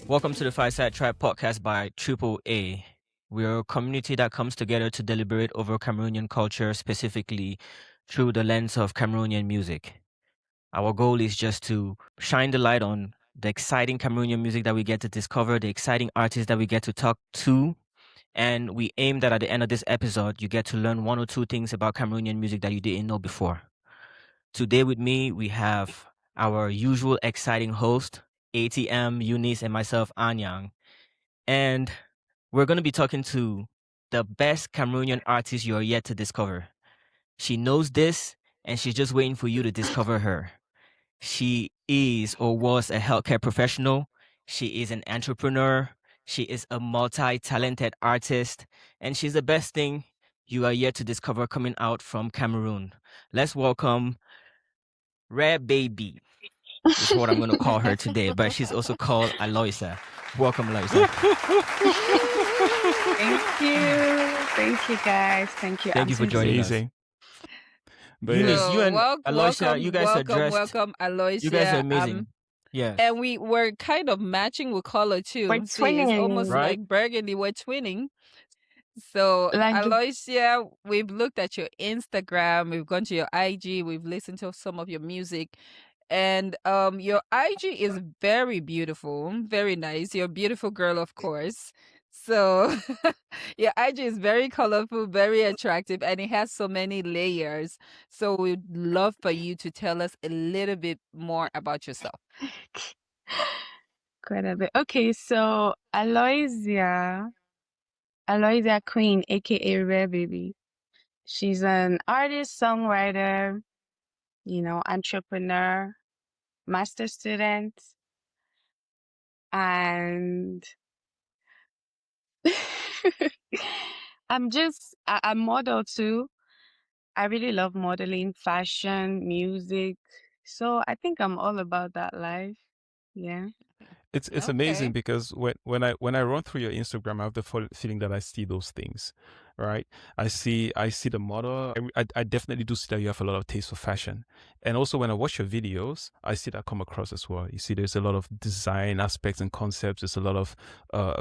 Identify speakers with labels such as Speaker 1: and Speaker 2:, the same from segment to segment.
Speaker 1: Welcome to the Fireside Tribe podcast by Triple A. We're a community that comes together to deliberate over Cameroonian culture, specifically through the lens of Cameroonian music. Our goal is just to shine the light on the exciting Cameroonian music that we get to discover, the exciting artists that we get to talk to, and we aim that at the end of this episode, you get to learn one or two things about Cameroonian music that you didn't know before. Today with me, we have our usual exciting host, ATM, Eunice, and myself, Anyang. And we're going to be talking to the best Cameroonian artist you are yet to discover. She knows this, and she's just waiting for you to discover her. She is or was a healthcare professional. She is an entrepreneur. She is a multi-talented artist, and she's the best thing you are yet to discover coming out from Cameroon. Let's welcome Rare Baby. Is what I'm going to call her today, but she's also called Aloysia. Welcome, Aloysia.
Speaker 2: Thank you, guys. Thank you.
Speaker 1: Thank you for joining us.
Speaker 3: But
Speaker 1: Eunice, you and Aloysia,
Speaker 4: welcome,
Speaker 1: you guys are dressed.
Speaker 4: welcome, Aloysia.
Speaker 1: You guys are amazing. Yes.
Speaker 4: And we were kind of matching with color too.
Speaker 2: We're
Speaker 4: See, it's almost
Speaker 1: Right?
Speaker 4: like burgundy. We're twinning. So,
Speaker 2: Like the-
Speaker 4: Aloysia, we've looked at your Instagram, we've gone to your IG, we've listened to some of your music. And your IG is very beautiful, very nice. You're a beautiful girl, of course. So your IG is very colorful, very attractive, and it has so many layers. So we'd love for you to tell us a little bit more about yourself.
Speaker 2: Quite a bit. Okay, so Aloysia Queen, aka Rare Baby. She's an artist, songwriter, entrepreneur, master student, and I'm model too. I really love modeling, fashion, music. So I think I'm all about that life. Yeah.
Speaker 3: it's
Speaker 4: Okay.
Speaker 3: amazing because when I run through your Instagram, I have the feeling that I see those things, right? I see the model. I definitely do see that you have a lot of taste for fashion, and also when I watch your videos, I see that come across as well. You see, there's a lot of design aspects and concepts. There's a lot of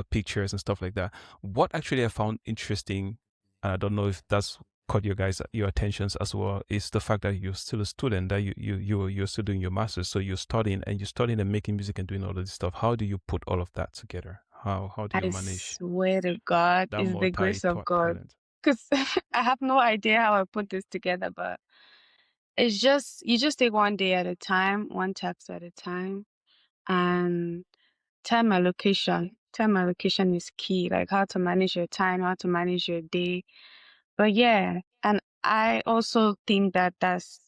Speaker 3: pictures and stuff like that. What actually I found interesting, and I don't know if that's caught your attentions as well, is the fact that you're still a student, that you're still doing your master's, so you're studying and making music and doing all of this stuff. How do you put all of that together? How do you
Speaker 2: I
Speaker 3: manage
Speaker 2: swear to God,
Speaker 3: that
Speaker 2: it's the grace of God.
Speaker 3: talent?
Speaker 2: Because I have no idea how I put this together, but it's just, you just take one day at a time, one task at a time, and time allocation. Time allocation is key, like how to manage your time, how to manage your day. But yeah, and I also think that that's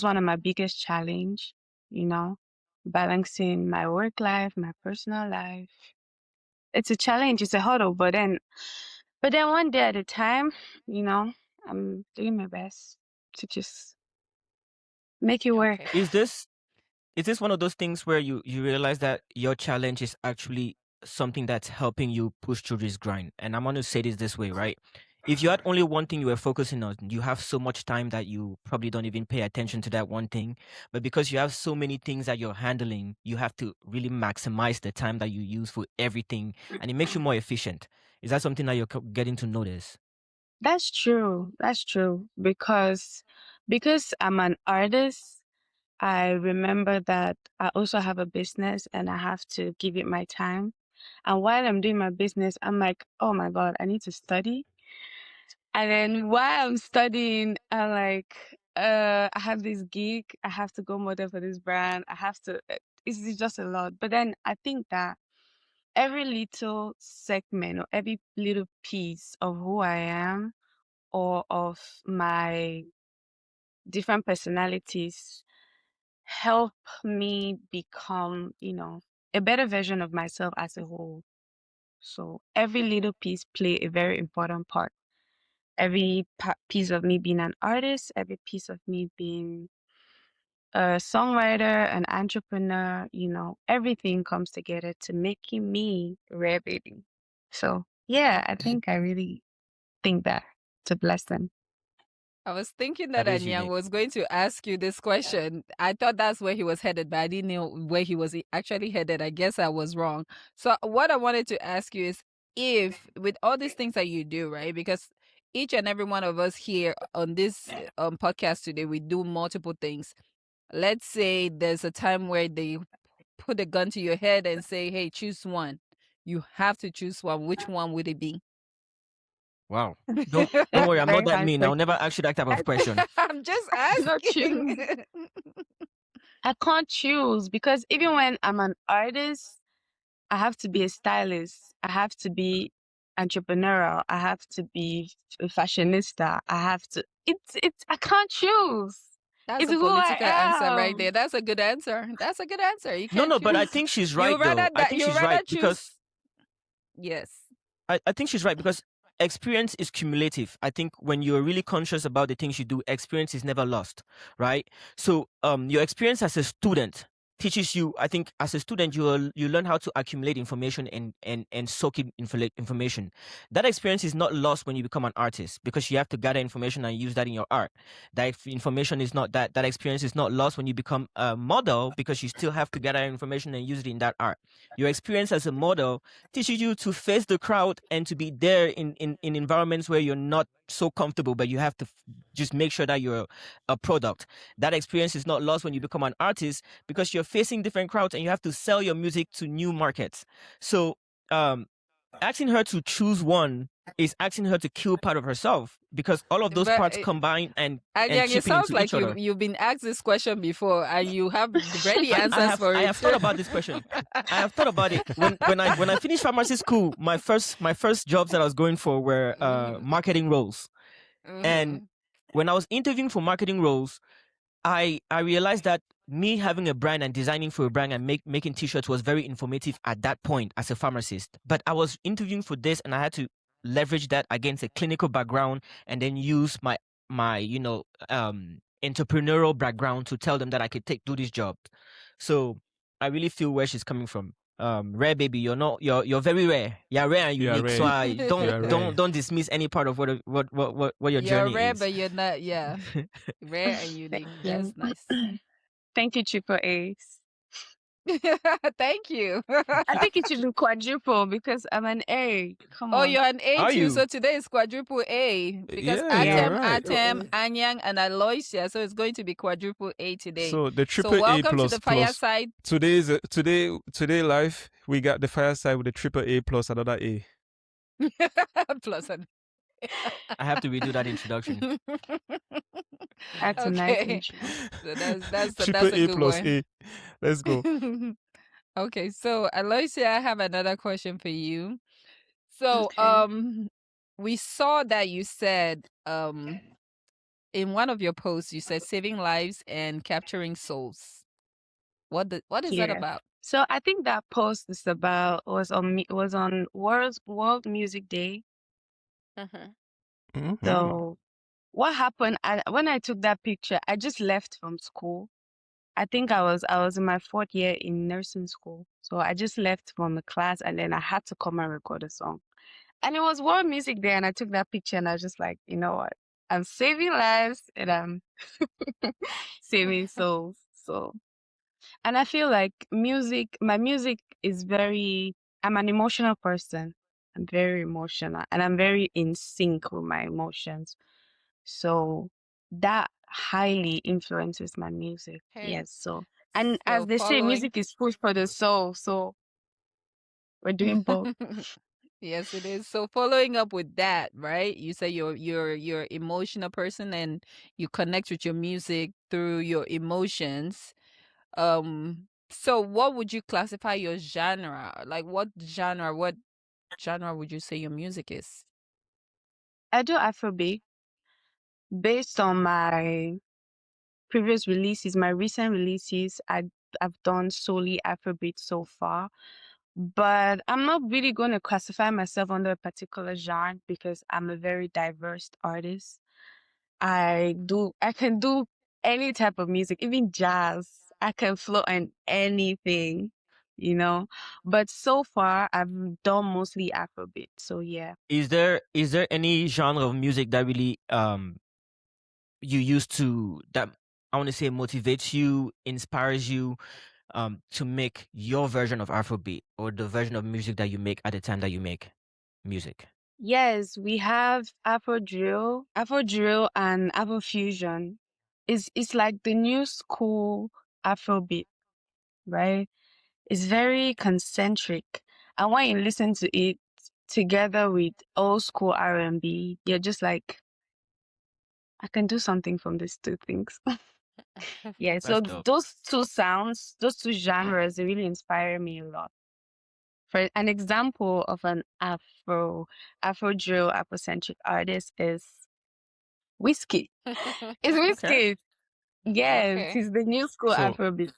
Speaker 2: one of my biggest challenge, balancing my work life, my personal life. It's a challenge, it's a hurdle, but then one day at a time, I'm doing my best to just make it work.
Speaker 4: Okay.
Speaker 1: Is this one of those things where you realize that your challenge is actually something that's helping you push through this grind? And I'm going to say this way, right? If you had only one thing you were focusing on, you have so much time that you probably don't even pay attention to that one thing. But because you have so many things that you're handling, you have to really maximize the time that you use for everything, and it makes you more efficient. Is that something that you're getting to notice?
Speaker 2: That's true. That's true. Because I'm an artist, I remember that I also have a business and I have to give it my time. And while I'm doing my business, I'm like, oh my God, I need to study. And then while I'm studying, I'm like, I have this gig, I have to go model for this brand, I have to, it's just a lot. But then I think that every little segment or every little piece of who I am or of my different personalities help me become, a better version of myself as a whole. So every little piece play a very important part. Every piece of me being an artist, every piece of me being a songwriter, an entrepreneur, everything comes together to making me Rare Baby. So yeah, I really think that it's a blessing.
Speaker 4: I was thinking that
Speaker 1: That is
Speaker 4: Anyang
Speaker 1: unique.
Speaker 4: was going to ask you this question. I thought that's where he was headed, but I didn't know where he was actually headed. I guess I was wrong. So what I wanted to ask you is, if with all these things that you do, right? Because each and every one of us here on this podcast today, we do multiple things. Let's say there's a time where they put a gun to your head and say, "Hey, choose one." You have to choose one. Which one would it be?
Speaker 1: Wow. Don't worry, I'm
Speaker 2: Very
Speaker 1: not that
Speaker 2: hard
Speaker 1: mean. I'll never ask you that type of question.
Speaker 4: I'm just
Speaker 2: Not
Speaker 4: asking.
Speaker 2: choose. I can't choose because even when I'm an artist, I have to be a stylist. I have to be entrepreneurial. I have to be a fashionista. I have to. It's. I can't choose.
Speaker 4: That's
Speaker 2: It's
Speaker 4: a
Speaker 2: who I
Speaker 4: political answer right there.
Speaker 2: am.
Speaker 4: That's a good answer. That's a good answer. You
Speaker 1: No,
Speaker 4: can't
Speaker 1: no, but I
Speaker 4: choose.
Speaker 1: think she's
Speaker 4: You
Speaker 1: right
Speaker 4: rather
Speaker 1: though. I
Speaker 4: that
Speaker 1: think
Speaker 4: you
Speaker 1: she's
Speaker 4: rather
Speaker 1: right because
Speaker 4: choose. Yes.
Speaker 1: I think she's right because experience is cumulative. I think when you're really conscious about the things you do, experience is never lost, right? So your experience as a student teaches you, I think as a student you learn how to accumulate information and soak in information. That experience is not lost when you become an artist because you have to gather information and use that in your art. Information is not that experience is not lost when you become a model because you still have to gather information and use it in that art. Your experience as a model teaches you to face the crowd and to be there in environments where you're not so comfortable, but you have to just make sure that you're a product. That experience is not lost when you become an artist because you're facing different crowds and you have to sell your music to new markets. So asking her to choose one is asking her to kill part of herself because all of those
Speaker 4: But
Speaker 1: parts combine and
Speaker 4: Anyang, it
Speaker 1: chip
Speaker 4: sounds
Speaker 1: into
Speaker 4: like
Speaker 1: each other.
Speaker 4: you've been asked this question before and you have ready
Speaker 1: I
Speaker 4: answers for
Speaker 1: I
Speaker 4: it.
Speaker 1: have thought about this question. I have thought about it. When I finished pharmacy school, my first jobs that I was going for were marketing roles. And when I was interviewing for marketing roles, I realized that me having a brand and designing for a brand and making t-shirts was very informative at that point as a pharmacist. But I was interviewing for this and I had to leverage that against a clinical background and then use my entrepreneurial background to tell them that I could do this job. So I really feel where she's coming from. Rare baby, you're very rare. You're rare and
Speaker 3: You are
Speaker 1: unique. So
Speaker 3: rare.
Speaker 1: I
Speaker 3: You are rare.
Speaker 1: don't dismiss any part of what your
Speaker 4: You're
Speaker 1: journey
Speaker 4: rare,
Speaker 1: is.
Speaker 4: but you're not. Yeah, rare and unique.
Speaker 2: Thank
Speaker 4: That's
Speaker 2: you.
Speaker 4: nice.
Speaker 2: Thank you, Triple A's.
Speaker 4: Thank you.
Speaker 2: I think it should be quadruple because I'm an A. Come
Speaker 4: Oh,
Speaker 2: on.
Speaker 4: you're an A
Speaker 1: Are
Speaker 4: too.
Speaker 1: you?
Speaker 4: So today is quadruple A because
Speaker 3: Yeah, you are
Speaker 2: Yeah.
Speaker 3: right.
Speaker 4: Atem, Anyang, and Aloysia. So it's going to be quadruple A today.
Speaker 3: So the
Speaker 4: So
Speaker 3: triple A
Speaker 4: welcome to
Speaker 3: plus
Speaker 4: the
Speaker 3: plus
Speaker 4: Fireside.
Speaker 3: today live we got the Fireside with the triple A plus another A.
Speaker 4: Plus an.
Speaker 1: I have to redo that introduction.
Speaker 2: That's a nice
Speaker 4: Okay.
Speaker 2: intro.
Speaker 4: So that's
Speaker 3: Triple
Speaker 4: a
Speaker 3: A
Speaker 4: good
Speaker 3: plus
Speaker 4: one.
Speaker 3: A. Let's go.
Speaker 4: Okay, so Aloysia, I have another question for you. So
Speaker 2: Okay.
Speaker 4: we saw that you said in one of your posts you said saving lives and capturing souls. What is that
Speaker 2: Yeah.
Speaker 4: about?
Speaker 2: So I think that post is about was on World Music Day.
Speaker 3: Mhm.
Speaker 2: So what happened when I took that picture, I just left from school. I think I was in my 4th year in nursing school. So I just left from the class and then I had to come and record a song. And it was World Music Day and I took that picture and I was just like, you know what? I'm saving lives and I'm saving souls. So, and I feel like my music is I'm an emotional person. I'm very emotional and I'm very in sync with my emotions. So that highly influences my music.
Speaker 4: Okay.
Speaker 2: Yes. So, and as
Speaker 4: So
Speaker 2: they say,
Speaker 4: following.
Speaker 2: music is food for the soul. So we're doing both.
Speaker 4: Yes, it is. So following up with that, right? You say you're emotional person and you connect with your music through your emotions. So what would you classify your genre? Like what genre would you say your music is?
Speaker 2: I do Afrobeat based on my previous releases, my recent releases. I've done solely Afrobeat so far. But I'm not really going to classify myself under a particular genre because I'm a very diverse artist. I can do any type of music, even jazz. I can flow on anything, you know. But so far, I've done mostly Afrobeat. So yeah.
Speaker 1: Is there any genre of music that really you use that I want to say motivates you, inspires you to make your version of Afrobeat or the version of music that you make at the time that you make music?
Speaker 2: Yes, we have Afro drill and Afro fusion. It's like the new school Afrobeat, right? It's very concentric. And when you listen to it together with old school R&B, you're just like, I can do something from these two things. Yeah, so
Speaker 1: That's dope.
Speaker 2: those two sounds, those two genres, they really inspire me a lot. For an example of an Afro drill, Afrocentric artist is Whiskey. It's Whiskey. Yes,
Speaker 4: Okay.
Speaker 2: he's the new school
Speaker 3: So-
Speaker 2: Afrobeat.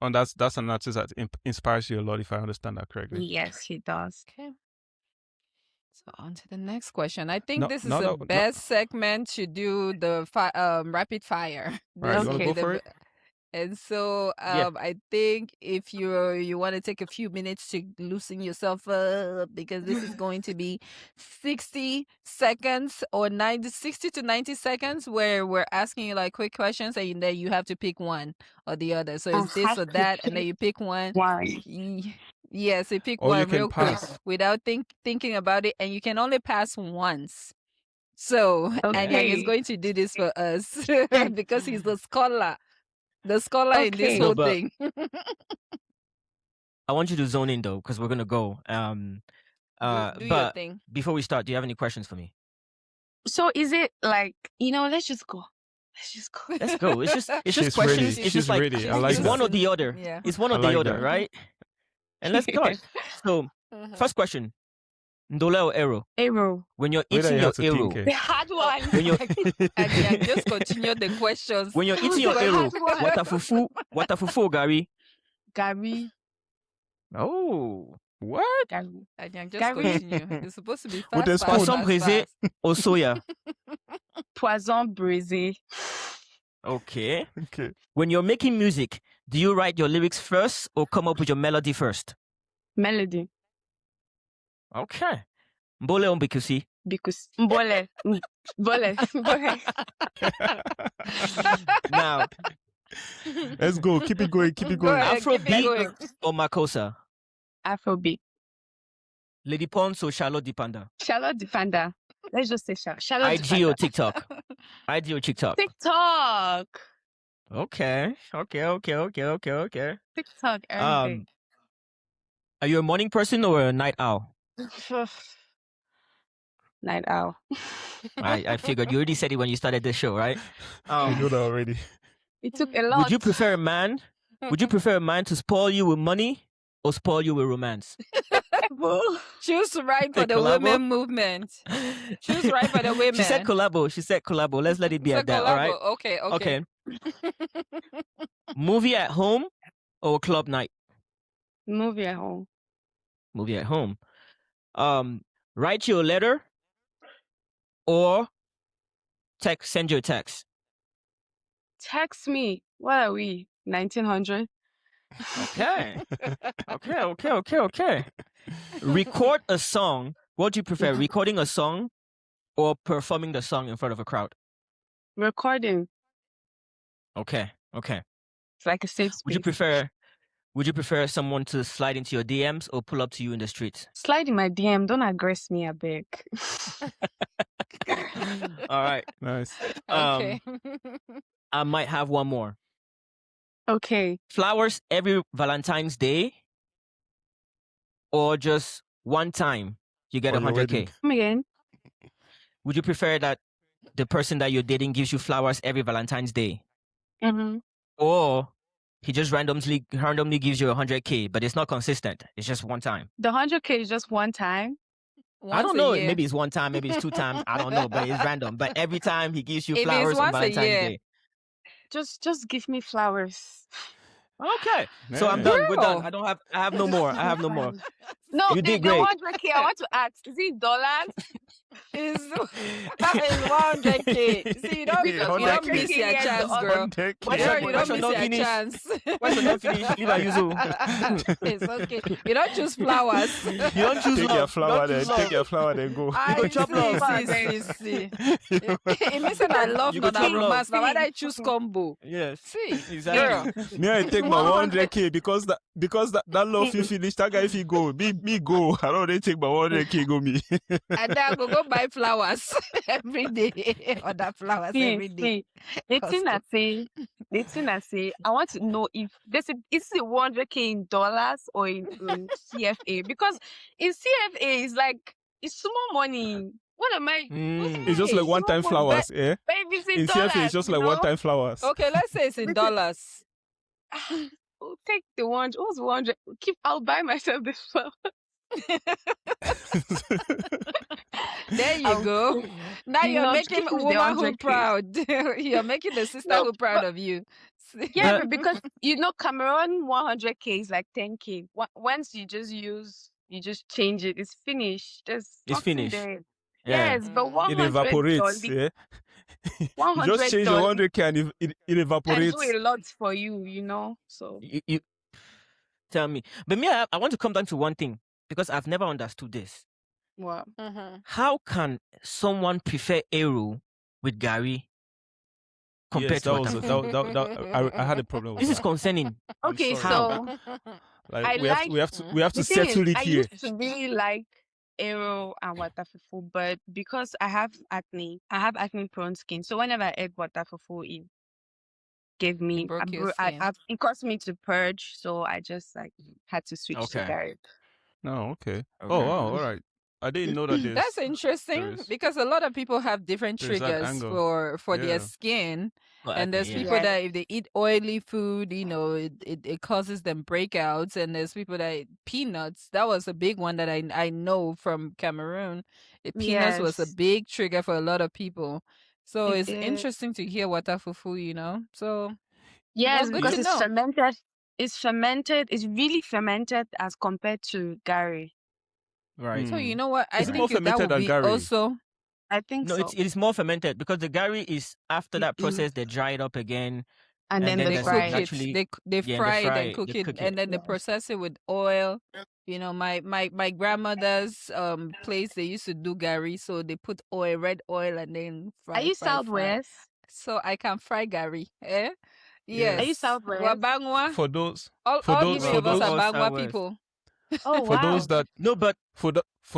Speaker 3: And that's an artist that inspires you a lot, if I understand that correctly.
Speaker 2: Yes, he does.
Speaker 4: Okay. So on to the next question. I think
Speaker 3: No,
Speaker 4: this is
Speaker 3: no,
Speaker 4: the
Speaker 3: no, no.
Speaker 4: best segment to do the rapid fire.
Speaker 3: All right,
Speaker 4: This
Speaker 3: you want
Speaker 2: Okay.
Speaker 3: to
Speaker 4: will
Speaker 3: go
Speaker 4: be
Speaker 3: for
Speaker 4: the
Speaker 3: it?
Speaker 4: And so
Speaker 1: Yeah.
Speaker 4: I think if you want to take a few minutes to loosen yourself up, because this is going to be 60 seconds or 60 to 90 seconds where we're asking you like quick questions and then you have to pick one or the other. So
Speaker 2: I
Speaker 4: it's this
Speaker 2: have
Speaker 4: or
Speaker 2: to
Speaker 4: that, and then
Speaker 2: pick
Speaker 4: you pick one.
Speaker 2: one.
Speaker 4: Yes, you pick
Speaker 3: Or you
Speaker 4: one
Speaker 3: can
Speaker 4: real quick
Speaker 3: pass.
Speaker 4: without thinking about it, and you can only pass once. So Anyang is
Speaker 2: Okay.
Speaker 4: going to do this for us because he's the scholar in this
Speaker 2: Okay.
Speaker 1: No,
Speaker 4: whole
Speaker 1: but
Speaker 4: thing.
Speaker 1: I want you to zone in though, because we're gonna go.
Speaker 4: Do your
Speaker 1: But
Speaker 4: thing.
Speaker 1: before we start, do you have any questions for me?
Speaker 2: So is it like, let's just go. Let's just go.
Speaker 1: Let's go. It's just
Speaker 3: She's
Speaker 1: questions.
Speaker 3: ready.
Speaker 1: It's
Speaker 3: She's
Speaker 1: just like
Speaker 3: ready. I like
Speaker 1: it's one
Speaker 3: that.
Speaker 1: or the other.
Speaker 4: Yeah.
Speaker 1: It's one or
Speaker 3: I
Speaker 1: the
Speaker 3: like
Speaker 1: other,
Speaker 3: that.
Speaker 1: right? And let's start. So first question. Ndole or Ero?
Speaker 2: Arrow.
Speaker 1: When you're
Speaker 3: Wait,
Speaker 1: eating
Speaker 3: you
Speaker 1: your
Speaker 3: have to
Speaker 1: Ero,
Speaker 3: think.
Speaker 2: The hard one.
Speaker 1: when you're
Speaker 4: Anyang, just continue the questions.
Speaker 1: when you're eating your
Speaker 2: The
Speaker 1: Ero,
Speaker 2: hard one.
Speaker 1: watafufu, Gary.
Speaker 2: Gary.
Speaker 1: Oh,
Speaker 3: What?
Speaker 2: Gary.
Speaker 4: Anyang, just
Speaker 2: Gary.
Speaker 4: continue. It's supposed to be
Speaker 3: With
Speaker 4: fast,
Speaker 3: the
Speaker 4: fast,
Speaker 3: spoon.
Speaker 1: Poisson
Speaker 4: fast,
Speaker 1: braisé
Speaker 4: fast.
Speaker 1: or soya.
Speaker 2: Poisson braisé.
Speaker 1: Okay.
Speaker 3: Okay.
Speaker 1: When you're making music, do you write your lyrics first or come up with your melody first?
Speaker 2: Melody.
Speaker 1: Okay. Mbole or Mbikusi?
Speaker 2: Because Mbole. Mbole. Mbole.
Speaker 1: Now,
Speaker 3: Let's go. Keep it going. Keep it
Speaker 4: Go
Speaker 3: going.
Speaker 4: ahead, keep it
Speaker 1: Afrobeat
Speaker 4: going.
Speaker 1: or Makosa?
Speaker 2: Afrobeat.
Speaker 1: Lady Pons or Charlotte Dipanda?
Speaker 2: Charlotte Defender. Let's just say Charlotte
Speaker 1: IG
Speaker 2: Defender.
Speaker 1: or TikTok? IG or TikTok?
Speaker 2: TikTok.
Speaker 1: Okay.
Speaker 2: TikTok every day.
Speaker 1: Are you a morning person or a night owl?
Speaker 2: Night owl.
Speaker 1: I figured you already said it when you started the show, right?
Speaker 3: We know that already.
Speaker 2: It took a lot.
Speaker 1: Would you prefer a man? Would you prefer a man to spoil you with money or spoil you with romance?
Speaker 4: Choose right for
Speaker 1: Hey,
Speaker 4: the
Speaker 1: collabo?
Speaker 4: women movement. Choose right for the women.
Speaker 1: She said collabo. Let's let it be
Speaker 4: So
Speaker 1: at that, all right?
Speaker 4: collabo. Okay.
Speaker 1: Movie at home or club night?
Speaker 2: Movie at home.
Speaker 1: Movie at home. Write you a letter or send you a text.
Speaker 2: Text me. What are we? 1900?
Speaker 1: Okay. Record a song. What do you prefer, recording a song or performing the song in front of a crowd?
Speaker 2: Recording.
Speaker 1: Okay.
Speaker 2: It's like a safe space.
Speaker 1: Would you prefer someone to slide into your DMs or pull up to you in the streets?
Speaker 2: Slide in my DM. Don't aggress me, I beg.
Speaker 1: All right.
Speaker 3: Nice.
Speaker 4: Okay.
Speaker 1: I might have one more.
Speaker 2: Okay.
Speaker 1: Flowers every Valentine's Day or just one time you get
Speaker 3: On your
Speaker 1: 100K?
Speaker 3: wedding.
Speaker 2: Come again.
Speaker 1: Would you prefer that the person that you're dating gives you flowers every Valentine's Day?
Speaker 2: Mm-hmm.
Speaker 1: Or he just randomly gives you 100K, but it's not consistent. It's just one time.
Speaker 2: The 100K is just one time.
Speaker 1: I don't
Speaker 4: Once a
Speaker 1: know.
Speaker 4: year.
Speaker 1: Maybe it's one time, maybe it's two times. I don't know, but it's random. But every time he gives you
Speaker 4: If it's
Speaker 1: flowers on
Speaker 4: once a
Speaker 1: Valentine's
Speaker 4: year.
Speaker 1: Day.
Speaker 2: Just give me flowers.
Speaker 1: Okay. So I'm
Speaker 3: Yeah.
Speaker 1: done. We're done.
Speaker 4: Girl.
Speaker 1: I have no more.
Speaker 2: No,
Speaker 1: You
Speaker 2: the
Speaker 1: did great.
Speaker 2: 100K. I want to ask. Is it dollars?
Speaker 4: It's 100K. See, you don't
Speaker 2: Because
Speaker 4: miss
Speaker 2: 100K
Speaker 4: your
Speaker 2: yes,
Speaker 4: chance, girl.
Speaker 3: 100K.
Speaker 4: Girl, you
Speaker 1: Why
Speaker 4: don't
Speaker 1: should
Speaker 4: miss
Speaker 1: not
Speaker 4: your
Speaker 1: finish?
Speaker 4: chance.
Speaker 1: Why should not finish? Leave and use.
Speaker 4: It's okay. You don't choose flowers.
Speaker 1: You don't choose
Speaker 3: Take your
Speaker 1: love.
Speaker 3: flower
Speaker 1: You
Speaker 3: then.
Speaker 1: don't choose
Speaker 3: Take
Speaker 1: love.
Speaker 3: your flower then go.
Speaker 1: You go
Speaker 4: I
Speaker 1: chop love.
Speaker 4: see. It means that I love
Speaker 1: You go
Speaker 4: not a
Speaker 1: chop love.
Speaker 4: romance. Now why
Speaker 2: See,
Speaker 4: I choose combo?
Speaker 1: Yes,
Speaker 4: See,
Speaker 1: exactly.
Speaker 4: girl.
Speaker 3: Me, I take my
Speaker 2: 100.
Speaker 3: 100K because that love you finish. That guy if he go, me go. I don't really take my 100K go me.
Speaker 4: And then I go buy flowers every day. Other flowers every day.
Speaker 2: The
Speaker 4: Cause
Speaker 2: thing I say, I want to know if is it 100K in dollars or in CFA? Because in CFA it's like it's small money. What am I?
Speaker 3: It's just like
Speaker 2: It's small
Speaker 3: one-time
Speaker 2: money.
Speaker 3: flowers, yeah.
Speaker 2: But if it's in
Speaker 3: In CFA,
Speaker 2: dollars,
Speaker 3: it's just
Speaker 2: you
Speaker 3: like
Speaker 2: know,
Speaker 3: one-time flowers.
Speaker 4: okay, let's say it's in dollars.
Speaker 2: we'll take the one. Who's 100? I'll buy myself this flower.
Speaker 4: There you
Speaker 2: I'll
Speaker 4: go. Now
Speaker 2: you
Speaker 4: you're
Speaker 2: know,
Speaker 4: making
Speaker 2: keep the
Speaker 4: womanhood
Speaker 2: 100K.
Speaker 4: proud. You're making the
Speaker 2: No,
Speaker 4: sisterhood proud
Speaker 2: but
Speaker 4: of you.
Speaker 2: yeah,
Speaker 1: But
Speaker 2: but because Cameroon 100K is like 10K. Once you just change it, it's finished. There's
Speaker 1: it's
Speaker 2: nothing
Speaker 1: finished.
Speaker 2: there.
Speaker 1: Yeah.
Speaker 2: Yes, but
Speaker 3: It
Speaker 2: $100,
Speaker 3: evaporates, yeah. You just change your
Speaker 2: $100
Speaker 3: 100K and it
Speaker 2: can do
Speaker 3: evaporates.
Speaker 2: a lot for you, you know. So
Speaker 1: You tell me. But me, I want to come down to one thing because I've never understood this.
Speaker 2: well,
Speaker 1: How can someone prefer Aero with Gary compared
Speaker 3: Yes,
Speaker 1: to
Speaker 3: that was
Speaker 1: Watafufu?
Speaker 3: I had a problem with
Speaker 1: This is
Speaker 3: that.
Speaker 1: concerning.
Speaker 3: I'm
Speaker 2: okay,
Speaker 3: sorry.
Speaker 1: How?
Speaker 2: so
Speaker 3: Like
Speaker 2: I like
Speaker 3: we have to
Speaker 2: the thing is
Speaker 3: settle it
Speaker 2: I
Speaker 3: here.
Speaker 2: used to really like Aero and Watafufu, but because I have acne prone skin. So whenever I ate Watafufu, it gave
Speaker 4: It
Speaker 2: me
Speaker 4: broke your skin.
Speaker 2: it caused me to purge, so I just like had to switch to
Speaker 1: Okay.
Speaker 2: Gary.
Speaker 3: No, okay. Oh
Speaker 1: Okay.
Speaker 3: wow, all right. I didn't know that
Speaker 4: That's
Speaker 3: there
Speaker 4: interesting
Speaker 3: is
Speaker 4: because a lot of people have different
Speaker 3: there's that
Speaker 4: triggers
Speaker 3: angle.
Speaker 4: for their
Speaker 3: Yeah.
Speaker 4: skin.
Speaker 1: Well,
Speaker 4: And there's
Speaker 1: yeah.
Speaker 4: people
Speaker 2: Yes.
Speaker 4: that if they eat oily food, it causes them breakouts. And there's people that eat peanuts. That was a big one that I know from Cameroon. Peanuts was a
Speaker 2: Yes,
Speaker 4: big trigger for a lot of people. So
Speaker 2: it
Speaker 4: it's
Speaker 2: did.
Speaker 4: interesting to hear watafufu, So
Speaker 2: Yes,
Speaker 4: well, good
Speaker 2: because
Speaker 4: to
Speaker 2: it's
Speaker 4: know.
Speaker 2: fermented. It's fermented. It's really fermented as compared to Gary.
Speaker 1: Right.
Speaker 4: So you know what? I
Speaker 3: Is it more
Speaker 4: think that
Speaker 3: fermented
Speaker 4: would
Speaker 3: than
Speaker 4: be
Speaker 3: Gary?
Speaker 4: also
Speaker 2: I think
Speaker 1: No,
Speaker 2: so.
Speaker 1: it is more fermented because the Gary is after that
Speaker 2: Mm-mm.
Speaker 1: process they dry it up again
Speaker 2: And then
Speaker 1: then
Speaker 2: they
Speaker 4: they
Speaker 1: there's
Speaker 4: cook
Speaker 2: fry.
Speaker 4: it.
Speaker 1: naturally
Speaker 4: They
Speaker 1: yeah, and
Speaker 4: fry it and cook
Speaker 1: they
Speaker 4: it,
Speaker 1: cook
Speaker 4: and
Speaker 1: it.
Speaker 4: then they
Speaker 2: Yes.
Speaker 4: process it with oil. My grandmother's place, they used to do gari, so they put red oil, and then
Speaker 2: Are
Speaker 4: fry.
Speaker 2: you Southwest?
Speaker 4: So I can fry gari. Eh?
Speaker 2: Are
Speaker 3: Yeah.
Speaker 2: you
Speaker 4: Yes.
Speaker 2: Southwest?
Speaker 4: Wabangwa.
Speaker 3: For those
Speaker 4: All
Speaker 3: for
Speaker 4: three of us
Speaker 3: those
Speaker 4: are
Speaker 1: All
Speaker 4: Bangwa
Speaker 1: Southwest.
Speaker 4: people.
Speaker 2: Oh
Speaker 3: for
Speaker 2: wow.
Speaker 3: those that
Speaker 1: No, but
Speaker 3: for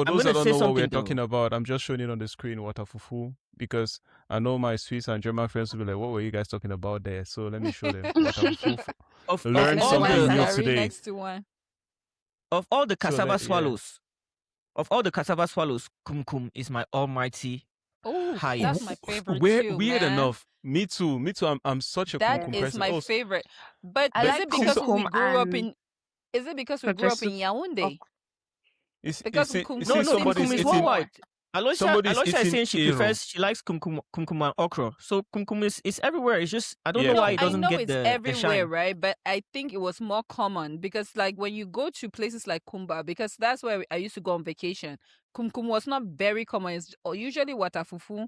Speaker 1: I'm
Speaker 3: those
Speaker 1: gonna
Speaker 3: that don't
Speaker 1: say
Speaker 3: know what we're
Speaker 1: something
Speaker 3: talking
Speaker 1: though.
Speaker 3: about, I'm just showing it on the screen, Watafufu, because I know my Swiss and German friends will be like, what were you guys talking about there? So let me show them Watafufu.
Speaker 1: Of
Speaker 3: Learn
Speaker 2: Next
Speaker 1: all
Speaker 2: one
Speaker 3: something
Speaker 2: is
Speaker 3: new
Speaker 2: that.
Speaker 4: Gari
Speaker 3: today.
Speaker 4: next to one.
Speaker 1: of all the
Speaker 3: So
Speaker 1: cassava
Speaker 3: yeah.
Speaker 1: swallows, kumkum is my almighty
Speaker 4: Oh, that's
Speaker 1: highest.
Speaker 4: my favorite
Speaker 3: Weird
Speaker 4: too,
Speaker 3: weird
Speaker 4: man.
Speaker 3: enough. Me too. I'm such a
Speaker 4: That
Speaker 3: kumkum
Speaker 4: is
Speaker 3: person.
Speaker 4: my
Speaker 3: Oh,
Speaker 4: favorite. But
Speaker 2: I
Speaker 4: is
Speaker 2: like
Speaker 4: it because we
Speaker 2: kumkum
Speaker 4: grew up
Speaker 2: and
Speaker 4: in? Is it because we
Speaker 2: pepper
Speaker 4: grew up in
Speaker 2: soup.
Speaker 4: Yaoundé?
Speaker 3: it's
Speaker 4: Because
Speaker 3: see,
Speaker 4: kumkum
Speaker 3: you
Speaker 1: No,
Speaker 3: see
Speaker 4: seems
Speaker 3: somebody's
Speaker 1: kumkum is
Speaker 3: eating
Speaker 1: more white.
Speaker 3: somebody's
Speaker 1: Aloysia is
Speaker 3: eating
Speaker 1: saying she
Speaker 3: Ero.
Speaker 1: likes kumkum and okra. So kumkum is everywhere. It's just I don't
Speaker 3: Yeah.
Speaker 1: know
Speaker 4: No,
Speaker 1: why it
Speaker 4: I
Speaker 1: doesn't
Speaker 4: know
Speaker 1: get
Speaker 4: it's
Speaker 1: the
Speaker 4: everywhere,
Speaker 1: shine.
Speaker 4: right? But I think it was more common because, like, when you go to places like Kumba, because that's where I used to go on vacation. Kumkum was not very common. It's usually watafufu,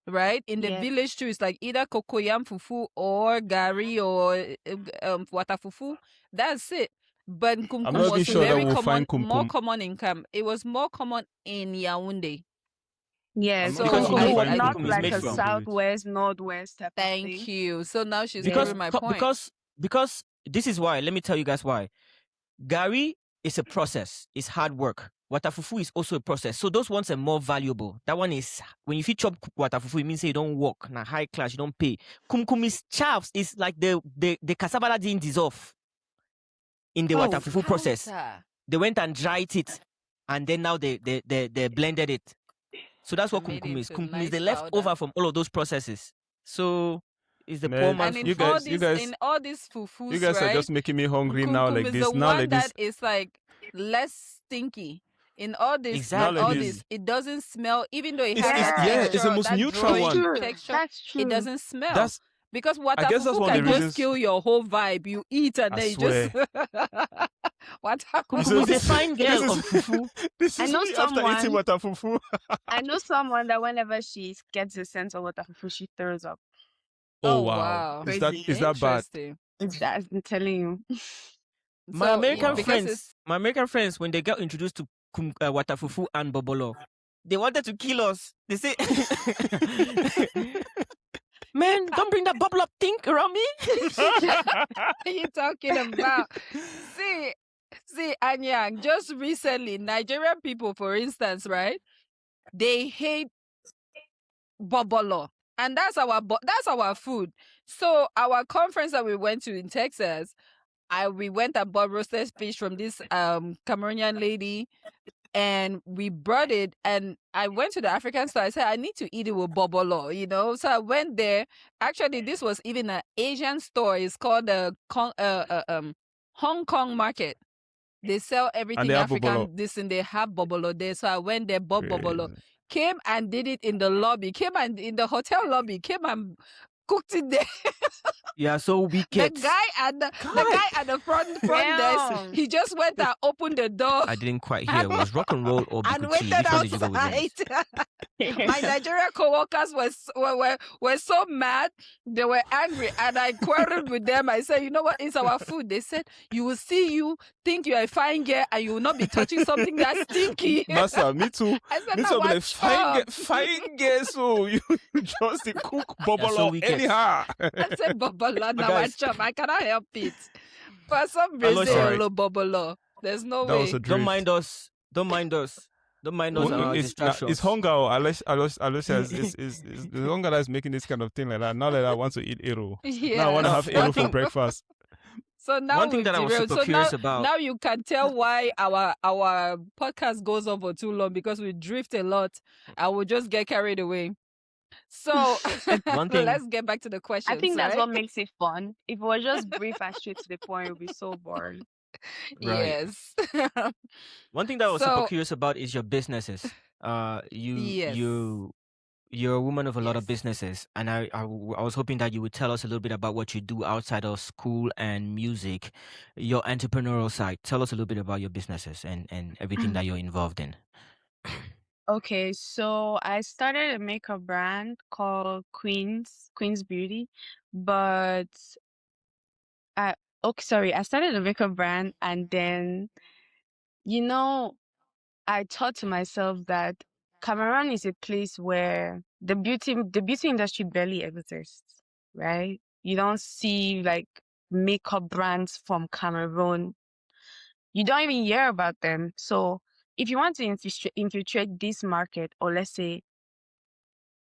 Speaker 4: right? In the
Speaker 2: Yes.
Speaker 4: village too, it's like either cocoyam fufu or gari or watafufu. That's it. But
Speaker 3: I'm
Speaker 4: kumkum
Speaker 3: not even
Speaker 4: was
Speaker 3: sure that
Speaker 4: very
Speaker 3: we'll
Speaker 4: common,
Speaker 3: find
Speaker 4: more
Speaker 3: kumkum.
Speaker 4: common in Cam. It was more common in Yaoundé.
Speaker 2: Yes,
Speaker 4: So
Speaker 1: Because you
Speaker 2: kumkum
Speaker 1: know
Speaker 2: is
Speaker 1: what
Speaker 4: I
Speaker 2: not
Speaker 1: kumkum is
Speaker 2: like
Speaker 1: made
Speaker 2: a
Speaker 1: from.
Speaker 2: Southwest, Northwest type of
Speaker 4: thank
Speaker 2: thing.
Speaker 4: you. So now she's
Speaker 1: Because
Speaker 4: proving my point.
Speaker 1: because this is why. Let me tell you guys why. Gari is a process. It's hard work. Watafufu is also a process. So those ones are more valuable. That one is when you chop watafufu, it means you don't work. Na high class, you don't pay. Kumkum is chaps. It's like the cassava that didn't dissolve in the watafufu process. They went and dried it, and then now they blended it. So that's what
Speaker 4: Made
Speaker 1: kumkum is.
Speaker 4: into
Speaker 1: Kumkum is the
Speaker 4: nice
Speaker 1: leftover
Speaker 4: powder.
Speaker 1: from all of those processes. So it's the
Speaker 3: Man,
Speaker 1: poor
Speaker 4: And
Speaker 1: man's
Speaker 4: in
Speaker 3: you
Speaker 1: food.
Speaker 4: all these fufus,
Speaker 3: you guys are
Speaker 4: right?
Speaker 3: just making me hungry now
Speaker 4: Kumkum
Speaker 3: like
Speaker 4: is
Speaker 3: this.
Speaker 4: the
Speaker 3: Now
Speaker 4: one
Speaker 3: like this.
Speaker 4: that is like less stinky. In all this,
Speaker 1: Exactly.
Speaker 3: Now like this.
Speaker 4: it doesn't smell. Even though it
Speaker 3: It's
Speaker 4: has that
Speaker 3: yeah,
Speaker 4: texture,
Speaker 3: it's the most
Speaker 4: that
Speaker 3: neutral
Speaker 4: dry
Speaker 3: one.
Speaker 2: True.
Speaker 4: texture,
Speaker 2: That's true.
Speaker 4: it doesn't smell.
Speaker 3: That's
Speaker 4: Because
Speaker 3: I guess that's
Speaker 4: watafufu
Speaker 3: one of
Speaker 4: can
Speaker 3: the
Speaker 4: just
Speaker 3: reasons.
Speaker 4: kill your whole vibe. You eat and
Speaker 3: I
Speaker 4: then you just
Speaker 3: swear.
Speaker 1: Kuku is a
Speaker 3: This
Speaker 1: fine girl
Speaker 3: is
Speaker 1: of fufu.
Speaker 3: this
Speaker 2: I
Speaker 3: is
Speaker 2: know
Speaker 3: me after eating
Speaker 2: someone.
Speaker 3: watafufu.
Speaker 2: I know someone that whenever she gets a sense of what fufu, she throws up.
Speaker 3: Oh
Speaker 4: Oh
Speaker 3: wow.
Speaker 4: wow.
Speaker 3: Is
Speaker 2: Crazy.
Speaker 3: that bad?
Speaker 4: Interesting.
Speaker 2: It's that I'm telling you.
Speaker 1: My
Speaker 4: So
Speaker 1: American
Speaker 3: Wow.
Speaker 4: because it's
Speaker 1: friends, when they got introduced to watafufu and bobolo, they wanted to kill us. They say, "Man, don't bring that bubble up thing around me."
Speaker 4: what are you talking about? See, Anyang, just recently, Nigerian people, for instance, right? They hate bobolo. And that's our food. So our conference that we went to in Texas, we went and bought roasted fish from this Cameroonian lady, and we brought it, and I went to the African store. I said, I need to eat it with bobolo, So I went there. Actually, this was even an Asian store. It's called the Hong Kong market. They sell
Speaker 3: And
Speaker 4: everything
Speaker 3: they have bobolo.
Speaker 4: African. This and they have bobolo there. So I went there, bought bobolo.
Speaker 3: Crazy.
Speaker 4: Came and did it in the lobby. Came and in the hotel lobby. Came and cooked it there.
Speaker 1: Yeah, so
Speaker 4: The
Speaker 1: wicked.
Speaker 4: guy at the guy at the front desk,
Speaker 2: Damn.
Speaker 4: he just went and opened the door
Speaker 1: I didn't quite hear. Was rock and roll or
Speaker 4: and
Speaker 1: bikuti?
Speaker 4: waited
Speaker 1: Which one did you go with,
Speaker 4: outside.
Speaker 1: James?
Speaker 4: My Nigerian co-workers were so mad. They were angry, and I quarreled with them. I said, "You know what? It's our food." They said, "You will see you think you're a fine girl, and you will not be touching something that's stinky."
Speaker 3: Massa, me too.
Speaker 4: I said,
Speaker 3: Me
Speaker 4: "No,
Speaker 3: too. I'll be like,
Speaker 4: what's up?"
Speaker 3: fine girl, so you just dey cook bobolo
Speaker 1: so wicked.
Speaker 3: anyhow.
Speaker 4: I said, "Bobolo, now
Speaker 1: guys-
Speaker 4: watch up. I cannot help it." For some
Speaker 1: Aloysia.
Speaker 4: reason,
Speaker 3: Alright.
Speaker 4: bobolo. There's no
Speaker 3: That was
Speaker 4: way.
Speaker 3: a drift.
Speaker 1: Don't mind us. Don't mind us. Don't mind us.
Speaker 3: It's
Speaker 1: Distractions.
Speaker 3: hunger. Aloysia is the hunger that's making this kind of thing like that. Now that I want to eat ero.
Speaker 4: Yeah.
Speaker 3: Now I want to have
Speaker 1: One
Speaker 3: ero for
Speaker 1: thing-
Speaker 3: breakfast.
Speaker 4: So now
Speaker 1: One thing
Speaker 4: we've
Speaker 1: that I was
Speaker 4: derailed.
Speaker 1: super
Speaker 4: So
Speaker 1: curious about.
Speaker 4: now you can tell why our podcast goes on for too long, because we drift a lot and we'll just get carried away. So
Speaker 1: One thing-
Speaker 4: let's get back to the questions.
Speaker 2: I think that's
Speaker 4: right?
Speaker 2: what makes it fun. If it was just brief and straight to the point, it would be so boring.
Speaker 1: Right.
Speaker 4: Yes.
Speaker 1: One thing that I was
Speaker 4: So-
Speaker 1: super curious about is your businesses.
Speaker 4: Yes.
Speaker 1: You're a woman of a lot of
Speaker 4: Yes.
Speaker 1: businesses, and I was hoping that you would tell us a little bit about what you do outside of school and music, your entrepreneurial side. Tell us a little bit about your businesses and everything that you're involved in.
Speaker 2: Okay, so I started a makeup brand called Queen's Beauty, but I started a makeup brand, and then I thought to myself that Cameroon is a place where the beauty industry barely exists, right? You don't see like makeup brands from Cameroon. You don't even hear about them. So if you want to infiltrate this market, or let's say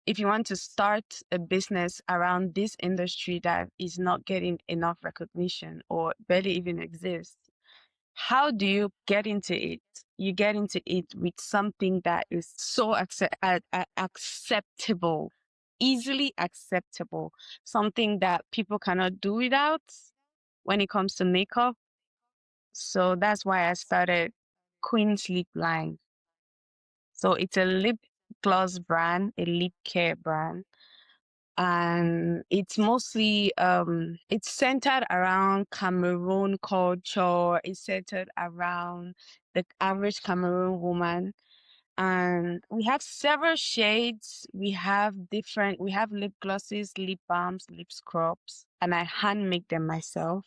Speaker 2: if you want to start a business around this industry that is not getting enough recognition or barely even exists, how do you get into it? You get into it with something that is so acceptable, easily acceptable, something that people cannot do without when it comes to makeup. So that's why I started Queen's Lip line. So it's a lip gloss brand, a lip care brand. And it's mostly it's centered around Cameroon culture. It's centered around the average Cameroon woman. And we have several shades. We have lip glosses, lip balms, lip scrubs, and I hand make them myself.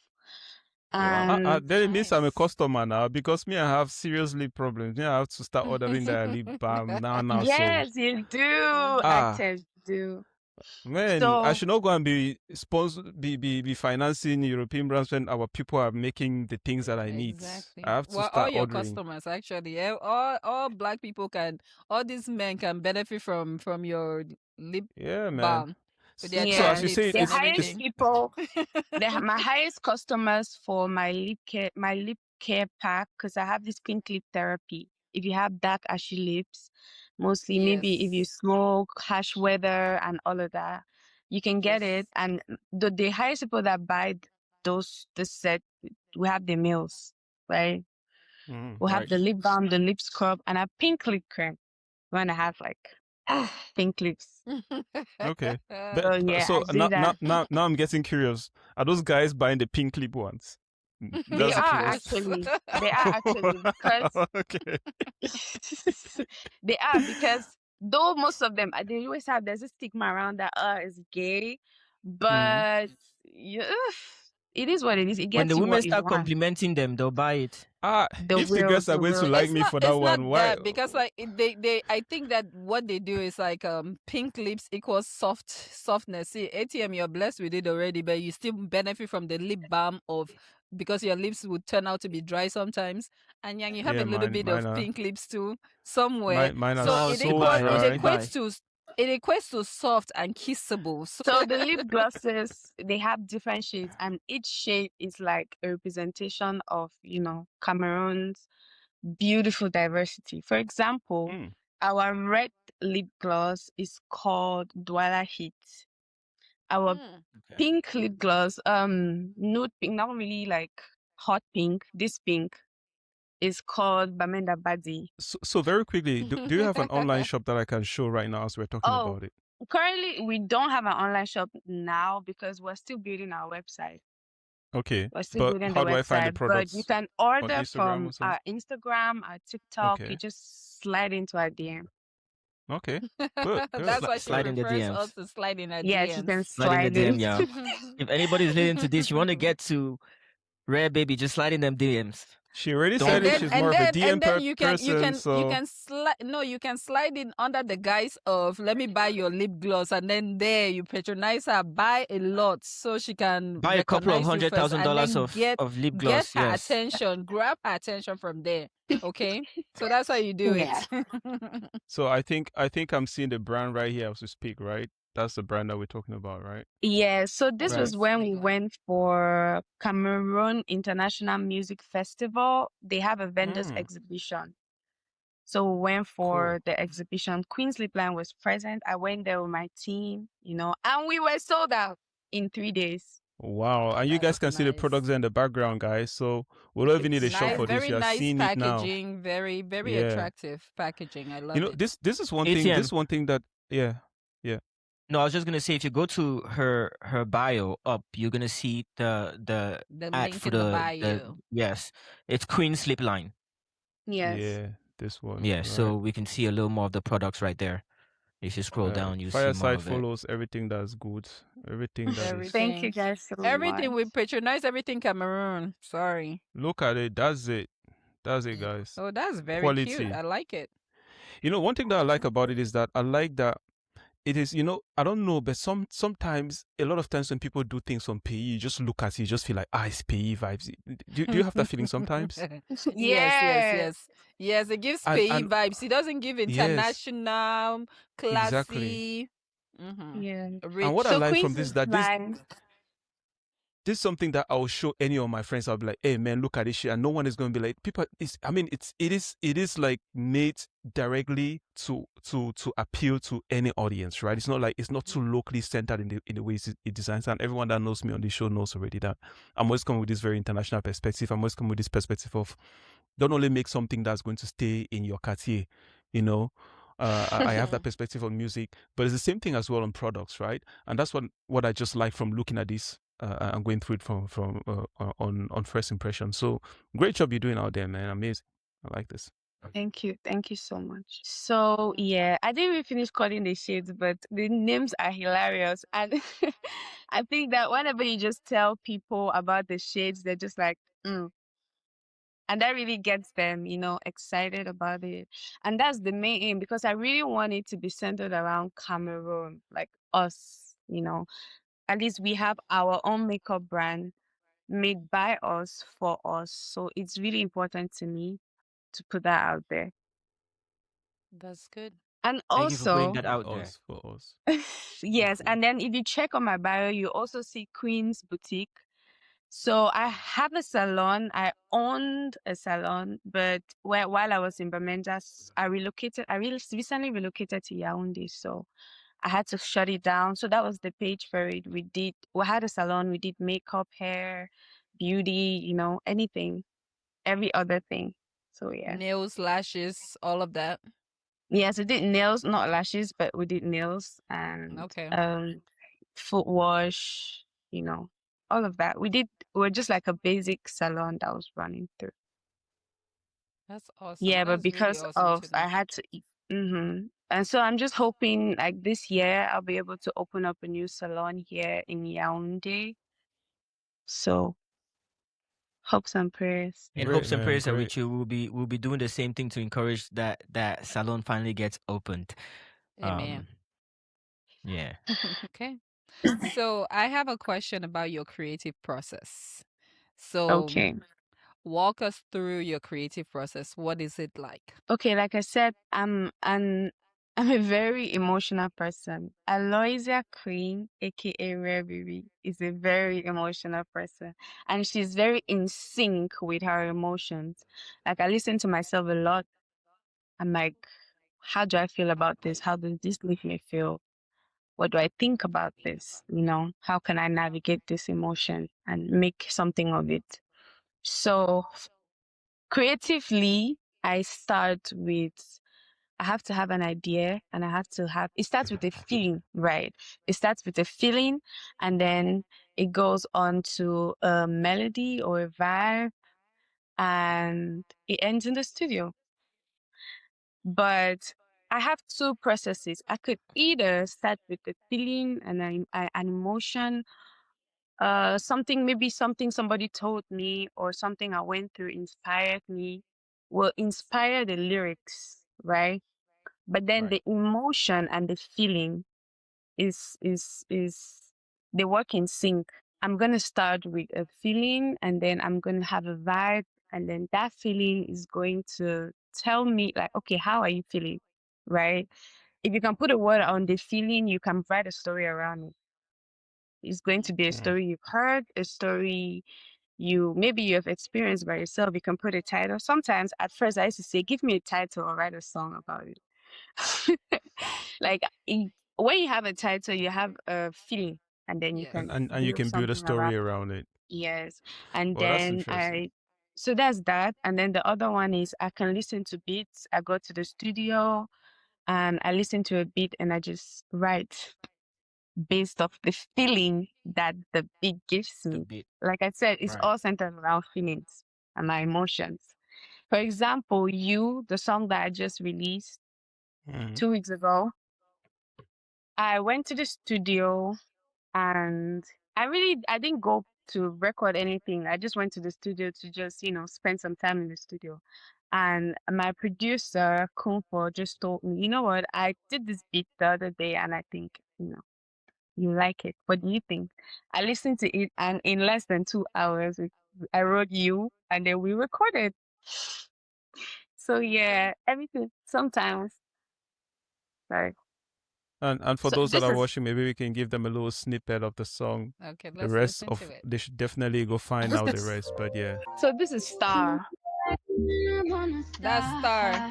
Speaker 2: And
Speaker 3: Then it means I'm a
Speaker 4: Nice.
Speaker 3: customer now, because me, I have serious lip problems. I have to start ordering that lip balm now.
Speaker 2: yes, you do.
Speaker 3: Ah.
Speaker 2: Actors do.
Speaker 3: So, man, I should not go and be financing European brands when our people are making the things that I need.
Speaker 4: Exactly.
Speaker 3: I have to
Speaker 4: Well, all
Speaker 3: start
Speaker 4: your
Speaker 3: ordering.
Speaker 4: customers actually. All black people all these men can benefit from your lip
Speaker 3: Yeah, man.
Speaker 4: balm. With their
Speaker 3: So
Speaker 2: Yeah.
Speaker 3: as you say,
Speaker 2: The
Speaker 4: and
Speaker 2: highest
Speaker 4: everything.
Speaker 2: people, my highest customers for my lip care pack, because I have this pink lip therapy. If you have dark ashy lips, mostly maybe if you
Speaker 4: Yes.
Speaker 2: smoke, harsh weather, and all of that, you can get
Speaker 4: Yes.
Speaker 2: it. And the highest people that buy the set, we have the meals, right? We have
Speaker 3: right.
Speaker 2: the lip balm, the lip scrub, and a pink lip cream. When I have like Pink lips.
Speaker 3: Okay.
Speaker 2: So yeah,
Speaker 3: So
Speaker 2: I say that.
Speaker 3: now I'm getting curious. Are those guys buying the pink lip ones?
Speaker 2: They
Speaker 3: That's the
Speaker 2: are
Speaker 3: curious.
Speaker 2: actually. They are actually because
Speaker 3: Okay.
Speaker 2: they are because though most of them they always have there's a stigma around that is gay,
Speaker 3: Mm.
Speaker 2: but you, it is what it is. It
Speaker 1: When
Speaker 2: gets
Speaker 1: the
Speaker 2: you
Speaker 1: women
Speaker 2: what you
Speaker 1: start
Speaker 2: want.
Speaker 1: complimenting them, they'll buy it.
Speaker 2: The
Speaker 3: If the
Speaker 2: will,
Speaker 3: girls are
Speaker 2: the
Speaker 3: going to
Speaker 2: will.
Speaker 3: like me for that
Speaker 4: It's not
Speaker 3: one, why?
Speaker 4: that because like they I think that what they do is like pink lips equals softness. See, ATM, you're blessed with it already, but you still benefit from the lip balm of because your lips would turn out to be dry sometimes, and you have a
Speaker 3: Yeah,
Speaker 4: little bit of
Speaker 3: are
Speaker 4: pink lips too somewhere.
Speaker 3: mine are
Speaker 4: So
Speaker 1: No,
Speaker 4: it
Speaker 1: say
Speaker 3: so
Speaker 4: equals
Speaker 1: bye.
Speaker 4: it
Speaker 1: Say
Speaker 3: dry.
Speaker 4: equates
Speaker 1: bye.
Speaker 4: to it equates to soft and kissable.
Speaker 2: So the lip glosses, they have different shades, and each shade is like a representation of, Cameroon's beautiful diversity. For example,
Speaker 3: Mm.
Speaker 2: our red lip gloss is called Douala Heat. Our
Speaker 4: Hmm.
Speaker 1: Okay.
Speaker 2: pink lip gloss, nude pink, not really like hot pink. This pink is called Bamenda Badi.
Speaker 3: So very quickly, do you have an online shop that I can show right now as we're talking
Speaker 2: Oh,
Speaker 3: about it?
Speaker 2: currently we don't have an online shop now because we're still building our website.
Speaker 3: Okay,
Speaker 2: We're still
Speaker 3: but
Speaker 2: building the
Speaker 3: how do I find the
Speaker 2: website, but you
Speaker 3: products
Speaker 2: can
Speaker 3: on
Speaker 2: order
Speaker 3: Instagram
Speaker 2: from
Speaker 3: or something?
Speaker 2: our Instagram, our TikTok. You
Speaker 3: Okay,
Speaker 2: just slide into our DM.
Speaker 3: okay, good,
Speaker 4: That's why she
Speaker 1: Slide
Speaker 3: good.
Speaker 1: in the
Speaker 4: prefers us
Speaker 1: DMs.
Speaker 4: to slide in her
Speaker 2: Yes, you can
Speaker 4: DMs.
Speaker 1: Slide in the
Speaker 2: slide in.
Speaker 1: DM, yeah. If anybody's listening to this, you want to get to Rare Baby, just slide in them DMs.
Speaker 3: She already
Speaker 1: Don't
Speaker 3: said
Speaker 4: and
Speaker 3: it.
Speaker 4: then
Speaker 3: She's
Speaker 4: and
Speaker 3: more of a
Speaker 4: then
Speaker 3: DM
Speaker 4: and then you can
Speaker 3: person, so
Speaker 4: slide no you can slide in under the guise of let me buy your lip gloss, and then there you patronize her, buy a lot so she can
Speaker 1: buy a couple of
Speaker 4: recognize you first, and
Speaker 1: $100,000
Speaker 4: then
Speaker 1: of lip
Speaker 4: get
Speaker 1: gloss.
Speaker 4: her
Speaker 1: Yes.
Speaker 4: attention, grab her attention from there. Okay, so that's how you do
Speaker 2: Yeah.
Speaker 4: it.
Speaker 3: so I think I'm seeing the brand right here as we speak, right? That's the brand that we're talking about, right?
Speaker 2: Yeah, so this
Speaker 3: Right.
Speaker 2: was when we went for Cameroon International Music Festival. They have a vendors
Speaker 3: Mm,
Speaker 2: exhibition. So we went for
Speaker 3: cool.
Speaker 2: the exhibition. Queen Sleepline was present. I went there with my team, and we were sold out in 3 days.
Speaker 3: Wow. And you guys
Speaker 4: That's
Speaker 3: can see the
Speaker 4: nice.
Speaker 3: products there in the background, guys. So we don't even need a shop
Speaker 4: Nice,
Speaker 3: for
Speaker 2: Yeah.
Speaker 3: this.
Speaker 4: very
Speaker 3: You are
Speaker 4: nice
Speaker 3: seeing it now.
Speaker 4: packaging, very, very
Speaker 3: Yeah.
Speaker 4: attractive packaging. I
Speaker 3: You
Speaker 4: love
Speaker 3: know,
Speaker 4: it.
Speaker 3: this is one thing. This
Speaker 1: ATM.
Speaker 3: is one thing that yeah. Yeah.
Speaker 1: No, I was just gonna say if you go to her bio up, you're gonna see the
Speaker 4: The
Speaker 1: ad
Speaker 4: link
Speaker 1: for
Speaker 4: in the
Speaker 1: the
Speaker 4: bio.
Speaker 1: yes, it's Queen Slip Line.
Speaker 2: Yes.
Speaker 3: Yeah. This one,
Speaker 1: Yeah,
Speaker 3: right?
Speaker 1: so we can see a little more of the products right there. If you scroll down, you see more
Speaker 3: Fireside
Speaker 1: of it.
Speaker 3: follows everything that's good. Everything that is
Speaker 2: Thank you
Speaker 4: Everything.
Speaker 2: guys so
Speaker 4: Everything we
Speaker 2: much.
Speaker 4: patronize, everything Cameroon. Sorry.
Speaker 3: look at it. That's it. That's it, guys.
Speaker 4: Oh, that's very cute.
Speaker 3: Quality.
Speaker 4: I like it.
Speaker 3: You know, one thing that I like about it is that I like that it is, I don't know, but sometimes a lot of times when people do things on PE, you just look at it, you just feel like, it's PE vibes. Do you have that feeling sometimes?
Speaker 4: Yes,
Speaker 2: Yeah.
Speaker 4: yes. Yes, it gives
Speaker 3: And
Speaker 4: PE vibes. It doesn't give
Speaker 3: yes,
Speaker 4: international,
Speaker 3: exactly.
Speaker 4: classy, mm-hmm,
Speaker 2: Yeah.
Speaker 3: And what I
Speaker 4: rich.
Speaker 2: So
Speaker 3: like
Speaker 2: Queen
Speaker 3: from this is that this
Speaker 2: Sleepline.
Speaker 3: this is something that I'll show any of my friends. I'll be like, hey man, look at this shit. And no one is going to be like, people, it is like made directly to appeal to any audience, right? It's not like, it's not too locally centered in the ways it designs. And everyone that knows me on the show knows already that I'm always coming with this very international perspective. I'm always coming with this perspective of don't only make something that's going to stay in your quartier, you know. I have that perspective on music, but it's the same thing as well on products, right? And that's what I just like from looking at this and going through it from on first impression. So great job you're doing out there, man. Amazing. I like this.
Speaker 2: Thank you. Thank you so much. So yeah, I didn't even finish calling the shades, but the names are hilarious. And I think that whenever you just tell people about the shades, they're just like, mm. And that really gets them, excited about it. And that's the main aim because I really want it to be centered around Cameroon, like us, At least we have our own makeup brand made by us for us. So it's really important to me to put that out there.
Speaker 4: That's good.
Speaker 2: And
Speaker 1: Thank you for putting
Speaker 2: also,
Speaker 1: that out there.
Speaker 3: For us.
Speaker 2: yes,
Speaker 3: Cool.
Speaker 2: and then if you check on my bio, you also see Queen's Boutique. So I have a salon. I owned a salon, but while I was in Bamenda, I relocated. I really recently relocated to Yaoundé, so I had to shut it down. So that was the page for it. We had a salon. We did makeup, hair, beauty, anything, every other thing. So yeah.
Speaker 4: Nails, lashes, all of that.
Speaker 2: Yes, we did nails, not lashes, but we did nails and
Speaker 4: Okay.
Speaker 2: foot wash, you know, all of that. We're just like a basic salon that was running through.
Speaker 4: That's awesome.
Speaker 2: Yeah, but
Speaker 4: That's really
Speaker 2: because
Speaker 4: awesome
Speaker 2: of
Speaker 4: to
Speaker 2: I
Speaker 4: know.
Speaker 2: had to eat. And so I'm just hoping like this year I'll be able to open up a new salon here in Yaoundé. So hopes and prayers.
Speaker 1: In
Speaker 3: Great,
Speaker 1: hopes and
Speaker 3: man.
Speaker 1: prayers that
Speaker 3: Great.
Speaker 1: with you, we'll be doing the same thing to encourage that salon finally gets opened.
Speaker 4: Amen.
Speaker 1: Yeah.
Speaker 4: Okay. So I have a question about your creative process. So
Speaker 2: Okay.
Speaker 4: walk us through your creative process. What is it like?
Speaker 2: Okay, like I said, I'm a very emotional person. Aloysia Queen, aka Rare Baby, is a very emotional person. And she's very in sync with her emotions. Like I listen to myself a lot. I'm like, how do I feel about this? How does this make me feel? What do I think about this? You know, how can I navigate this emotion and make something of it? So creatively, I start with I have to have an idea and I have to have it starts with a feeling, right? It starts with a feeling and then it goes on to a melody or a vibe and it ends in the studio. But I have two processes. I could either start with a feeling and an emotion, something somebody told me or something I went through inspired me, will inspire the lyrics, right? But then
Speaker 3: Right.
Speaker 2: the emotion and the feeling is they work in sync. I'm gonna start with a feeling and then I'm gonna have a vibe and then that feeling is going to tell me like, okay, how are you feeling? Right? If you can put a word on the feeling, you can write a story around it. It's going to be a
Speaker 3: Mm.
Speaker 2: story you've heard, a story you have experienced by yourself. You can put a title. Sometimes at first I used to say, give me a title or write a song about it. Like when you have a title, you have a feeling, and then you
Speaker 4: Yes.
Speaker 2: can
Speaker 3: And you
Speaker 2: build
Speaker 3: can build a
Speaker 2: something around
Speaker 3: story
Speaker 2: it.
Speaker 3: around it.
Speaker 2: Yes. And
Speaker 3: Well, that's
Speaker 2: then
Speaker 3: interesting.
Speaker 2: so that's that. And then the other one is I can listen to beats. I go to the studio and I listen to a beat and I just write based off the feeling that the beat gives
Speaker 1: The
Speaker 2: me.
Speaker 1: beat.
Speaker 2: Like I said, it's
Speaker 1: Right.
Speaker 2: all centered around feelings and my emotions. For example, the song that I just released
Speaker 3: Mm.
Speaker 2: 2 weeks ago, I went to the studio and I didn't go to record anything. I just went to the studio to just, spend some time in the studio. And my producer, Kumpo, just told me, you know what, I did this beat the other day and I think, you like it. What do you think? I listened to it and in less than 2 hours, I wrote you and then we recorded. So
Speaker 4: Okay.
Speaker 2: yeah, everything sometimes. Sorry.
Speaker 3: And for
Speaker 2: So
Speaker 3: those that
Speaker 2: this
Speaker 3: are
Speaker 2: is
Speaker 3: watching, maybe we can give them a little snippet of the song.
Speaker 4: Okay,
Speaker 3: The
Speaker 4: let's
Speaker 3: rest
Speaker 4: listen to
Speaker 3: of
Speaker 4: it.
Speaker 3: they should definitely go find out the rest. But yeah.
Speaker 2: this is Star.
Speaker 4: That's Star.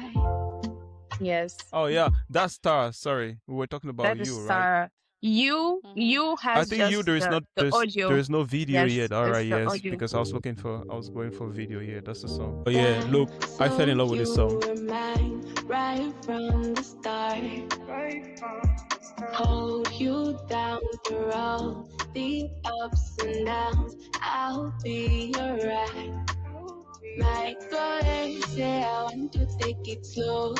Speaker 2: Yes.
Speaker 3: Oh yeah, that's Star. Sorry, we were talking about
Speaker 2: That is
Speaker 3: you, right?
Speaker 2: Star. You
Speaker 3: I
Speaker 2: has
Speaker 3: think you
Speaker 2: just
Speaker 3: there is
Speaker 2: the
Speaker 3: not
Speaker 2: the
Speaker 3: there
Speaker 2: audio.
Speaker 3: is no video
Speaker 2: Yes,
Speaker 3: yet. All
Speaker 2: it's
Speaker 3: right,
Speaker 2: the
Speaker 3: yes,
Speaker 2: audio.
Speaker 3: because I was going for video. Yeah, that's the song. But yeah, look, I fell in love with this song.
Speaker 5: Right from the start. Hold you down through all the ups and downs. I'll be your ride. My God, say I want to take it slow.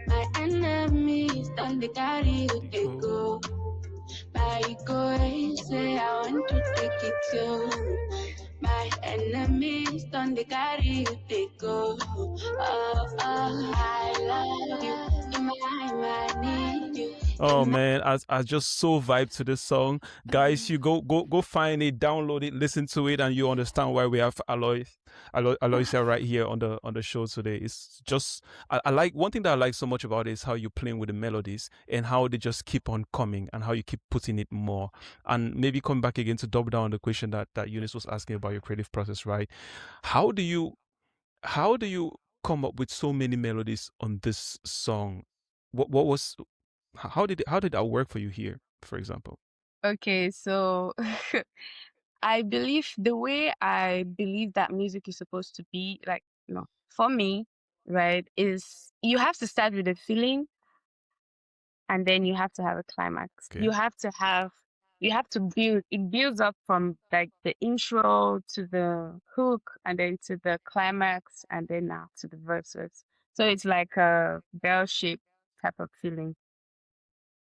Speaker 5: My enemies don't they carry you they go. My God, say I want to take it slow. My enemies don't they carry you they go. Oh, I love you. In my I need you.
Speaker 3: Oh man, I just so vibed to this song, guys. You go find it, download it, listen to it, and you understand why we have Aloysia right here on the show today. It's just I like one thing that I like so much about it is how you playing with the melodies and how they just keep on coming and how you keep putting it more. And maybe come back again to double down on the question that Eunice was asking about your creative process, right? How do you how do you come up with so many melodies on this song? What was how did that work for you here, for example?
Speaker 2: Okay, so I believe the way I believe that music is supposed to be, like, for me, right, is you have to start with a feeling and then you have to have a climax.
Speaker 3: Okay.
Speaker 2: You have to build, it builds up from like the intro to the hook and then to the climax and then now to the verses. So it's like a bell shape type of feeling.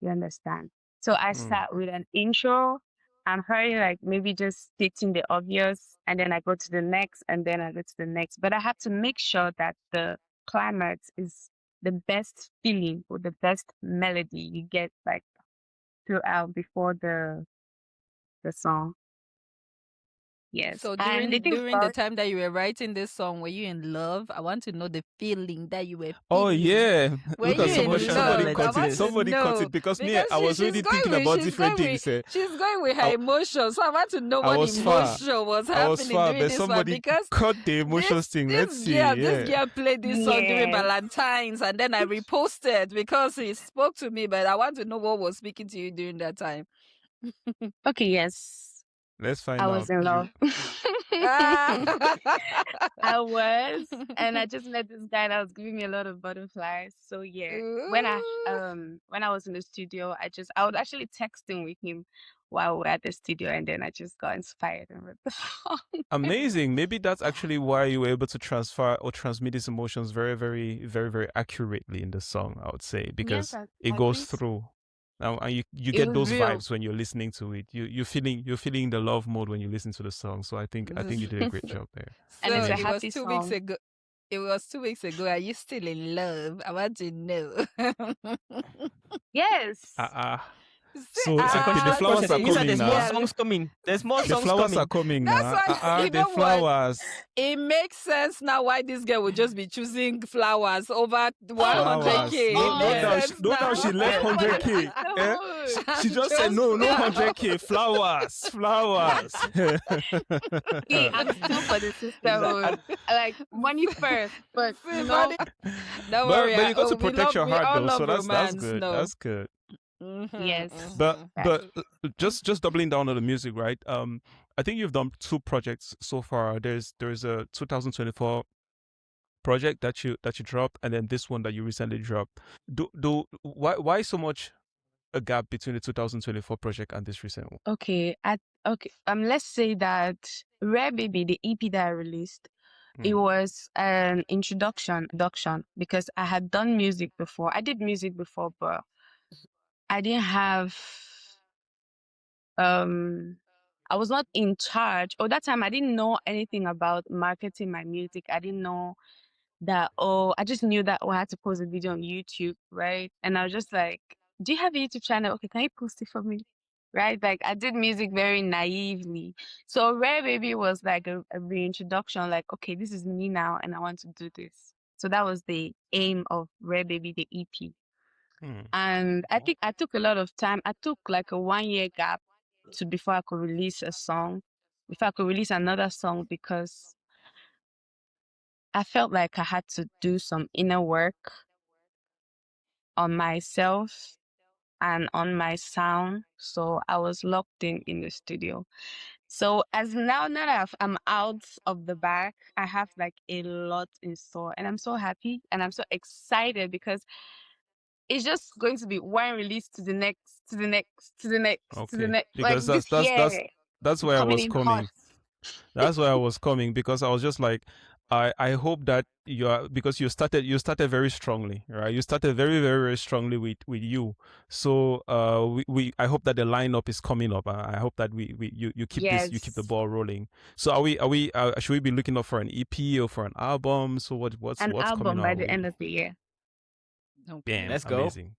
Speaker 2: You understand? So I
Speaker 3: Mm.
Speaker 2: start with an intro. I'm very like maybe just stating the obvious, and then I go to the next, and then I go to the next. But I have to make sure that the climax is the best feeling or the best melody you get like throughout before the song. Yes,
Speaker 4: So
Speaker 2: and the thing
Speaker 4: during the
Speaker 2: about
Speaker 4: time that you were writing this song, were you in love? I want to know the feeling that you were
Speaker 3: Oh
Speaker 4: feeling.
Speaker 3: yeah.
Speaker 4: Were
Speaker 3: Look
Speaker 4: you
Speaker 3: at
Speaker 1: The
Speaker 4: in
Speaker 3: somebody.
Speaker 1: emotional
Speaker 3: Somebody
Speaker 4: love? I
Speaker 3: cut it.
Speaker 4: want to
Speaker 1: intelligence.
Speaker 3: Somebody cut
Speaker 4: know
Speaker 3: it because me,
Speaker 4: because
Speaker 3: I was
Speaker 4: she's
Speaker 3: already
Speaker 4: going
Speaker 3: thinking
Speaker 4: with
Speaker 3: about different things.
Speaker 4: she's going with her
Speaker 3: I,
Speaker 4: emotions. So I want to know
Speaker 3: I
Speaker 4: what
Speaker 3: was far.
Speaker 4: emotion was
Speaker 3: I was
Speaker 4: happening
Speaker 3: far,
Speaker 4: during
Speaker 3: but
Speaker 4: this one
Speaker 3: somebody
Speaker 4: because
Speaker 3: cut the emotions thing. Let's see.
Speaker 4: this
Speaker 3: Yeah.
Speaker 4: girl played this song during
Speaker 2: yes,
Speaker 4: Valentine's and then I reposted because he spoke to me, but I want to know what was speaking to you during that time.
Speaker 2: okay, yes,
Speaker 3: Let's
Speaker 2: I
Speaker 3: find
Speaker 2: was
Speaker 3: out.
Speaker 2: in
Speaker 3: You.
Speaker 2: love.
Speaker 4: Ah.
Speaker 2: I was, and I just met this guy that was giving me a lot of butterflies. So yeah,
Speaker 4: Ooh.
Speaker 2: when I was in the studio, I was actually texting with him while we were at the studio, and then I just got inspired and wrote the song.
Speaker 3: Amazing. Maybe that's actually why you were able to transfer or transmit these emotions very, very, very, very accurately in the song, I would say,
Speaker 2: Yes,
Speaker 3: because
Speaker 2: I,
Speaker 3: it
Speaker 2: I
Speaker 3: goes
Speaker 2: think so.
Speaker 3: through. And you
Speaker 2: It
Speaker 3: get
Speaker 2: was
Speaker 3: those
Speaker 2: real.
Speaker 3: vibes when you're listening to it. You're feeling the love mode when you listen to the song. So I think you did a great job there.
Speaker 2: And
Speaker 4: So
Speaker 2: it's a
Speaker 3: Amazing.
Speaker 4: it was
Speaker 2: happy
Speaker 4: 2 weeks
Speaker 2: song.
Speaker 4: ago. It was 2 weeks ago. Are you still in love? I want to know.
Speaker 2: Yes.
Speaker 4: See,
Speaker 3: So
Speaker 1: It's a
Speaker 3: okay, the
Speaker 1: continuous
Speaker 3: flowers
Speaker 1: process.
Speaker 3: are
Speaker 1: It means that
Speaker 3: coming
Speaker 1: there's more
Speaker 3: now.
Speaker 4: girl.
Speaker 1: songs coming. There's more
Speaker 3: The
Speaker 1: songs
Speaker 3: flowers are
Speaker 1: coming.
Speaker 3: coming
Speaker 4: That's
Speaker 3: now.
Speaker 4: why you
Speaker 3: The
Speaker 4: know what?
Speaker 3: flowers.
Speaker 4: It makes sense now why this girl would just be choosing flowers over
Speaker 2: Oh,
Speaker 3: 100K.
Speaker 4: 100K. It
Speaker 3: No
Speaker 4: makes
Speaker 1: Yeah.
Speaker 3: doubt.
Speaker 4: sense
Speaker 3: No doubt
Speaker 4: now.
Speaker 3: she left
Speaker 2: just for the
Speaker 3: 100K. Eh?
Speaker 2: sisterhood.
Speaker 3: She just said
Speaker 4: Just
Speaker 3: no 100K. Flowers. Flowers.
Speaker 2: See, I'm still for the sisterhood. Like money first, but
Speaker 4: See, buddy, don't
Speaker 3: but
Speaker 4: worry.
Speaker 3: you got to protect your
Speaker 4: We
Speaker 3: heart
Speaker 4: all
Speaker 3: though. So
Speaker 4: love
Speaker 3: that's
Speaker 4: romance.
Speaker 3: good.
Speaker 4: No.
Speaker 3: That's good.
Speaker 2: yes,
Speaker 3: But
Speaker 2: that's
Speaker 3: just doubling down on the music, right? I think you've done 2 projects so far. There's a 2024 project that you dropped, and then this one that you recently dropped. Why so much a gap between the 2024 project and this recent one?
Speaker 2: okay. Okay. Let's say that Rare Baby, the EP that I released, it was an introduction because I had done music before. I did music before, but I didn't have I was not in charge. Or that time I didn't know anything about marketing my music. I didn't know that, oh, I just knew that, oh, I had to post a video on YouTube, right? And I was just like, do you have a YouTube channel? Okay, can you post it for me? Right? Like I did music very naively. So Rare Baby was like a reintroduction, like, okay, this is me now and I want to do this. So that was the aim of Rare Baby, the EP.
Speaker 3: Hmm.
Speaker 2: And I think I took a lot of time. I took like a 1 year gap to before I could release a song, before I could release another song because I felt like I had to do some inner work on myself and on my sound. So I was locked in the studio. So as now that I'm out of the back, I have like a lot in store and I'm so happy and I'm so excited because it's just going to be one release to the next, to the next, to the next, to the
Speaker 3: Okay,
Speaker 2: next. Like
Speaker 3: because
Speaker 2: this year,
Speaker 3: that's
Speaker 2: it's
Speaker 3: where I
Speaker 2: coming
Speaker 3: was
Speaker 2: in hot.
Speaker 3: coming. That's why I was coming because I was just like, I hope that you are, because you started very strongly, right? You started very very very strongly with you. So we I hope that the lineup is coming up. I hope that you keep you keep the
Speaker 2: Yes,
Speaker 3: ball rolling. So are we should we be looking up for an EP or for an album? So what's
Speaker 2: an
Speaker 3: coming
Speaker 2: album by
Speaker 3: our
Speaker 2: the end
Speaker 3: way?
Speaker 2: of the year.
Speaker 4: Okay.
Speaker 3: Damn,
Speaker 1: Let's go.
Speaker 3: amazing.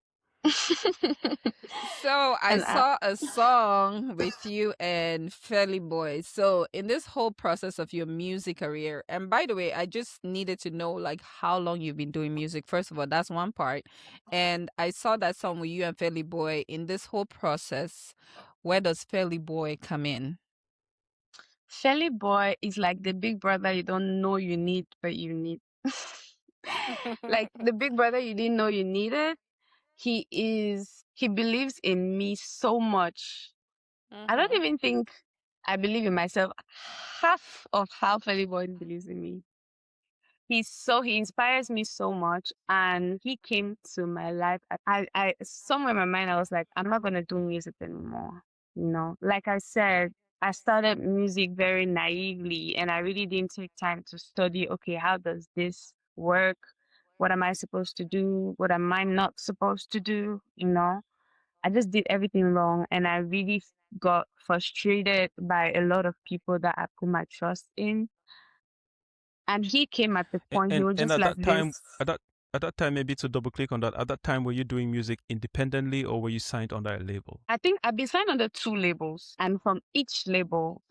Speaker 4: So I
Speaker 2: and
Speaker 4: saw a song with you and Felly Boy. So in this whole process of your music career, and by the way, I just needed to know like how long you've been doing music. First of all, that's one part. And I saw that song with you and Felly Boy. In this whole process, where does Felly Boy come in?
Speaker 2: Shelly Boy is like the big brother you don't know you need, but you need. Like the big brother you didn't know you needed. He believes in me so much. I don't even think I believe in myself half of how Felly Boy believes in me. he inspires me so much, and he came to my life. I somewhere in my mind I was like, I'm not gonna do music anymore. Like I said, I started music very naively, and I really didn't take time to study. Okay, how does this work? What am I supposed to do? What am I not supposed to do? I just did everything wrong, and I really got frustrated by a lot of people that I put my trust in. And he came at the point, he was
Speaker 3: And
Speaker 2: just
Speaker 3: at
Speaker 2: like
Speaker 3: that time,
Speaker 2: this.
Speaker 3: at that time, maybe to double click on that, at that time, were you doing music independently or were you signed under a label?
Speaker 2: I think I've been signed under 2 labels, and from each label,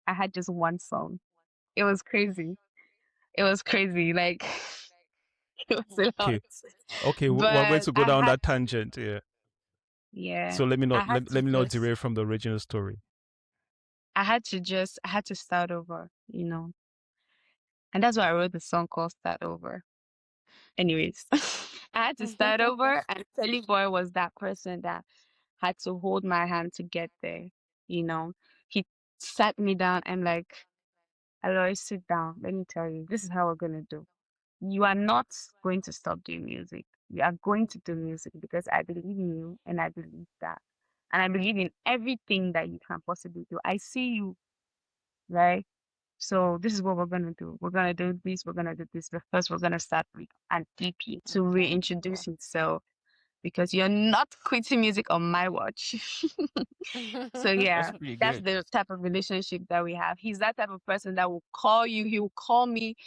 Speaker 2: I had just 1 song. It was crazy. Like, it was a lot.
Speaker 3: Okay, we're going
Speaker 2: But
Speaker 3: to go down that tangent.
Speaker 2: yeah,
Speaker 3: So let me
Speaker 2: I
Speaker 3: not
Speaker 2: had
Speaker 3: let
Speaker 2: to
Speaker 3: me not
Speaker 2: just,
Speaker 3: derail from the original story.
Speaker 2: I had to start over, and that's why I wrote the song called Start Over. Anyways, I had to start over, and Telly Boy was that person that had to hold my hand to get there. He sat me down and like, Aloy, sit down. Let me tell you, this is how we're gonna do. You are not going to stop doing music. You are going to do music because I believe in you, and I believe that, and I believe in everything that you can possibly do. I see you, right? So this is what we're gonna do. We're gonna do this. We're gonna do this. But first, we're gonna start with an EP to reintroduce itself, because you're not quitting music on my watch. So yeah,
Speaker 1: That's pretty
Speaker 2: that's
Speaker 1: good.
Speaker 2: the type of relationship that we have. He's that type of person that will call you. He will call me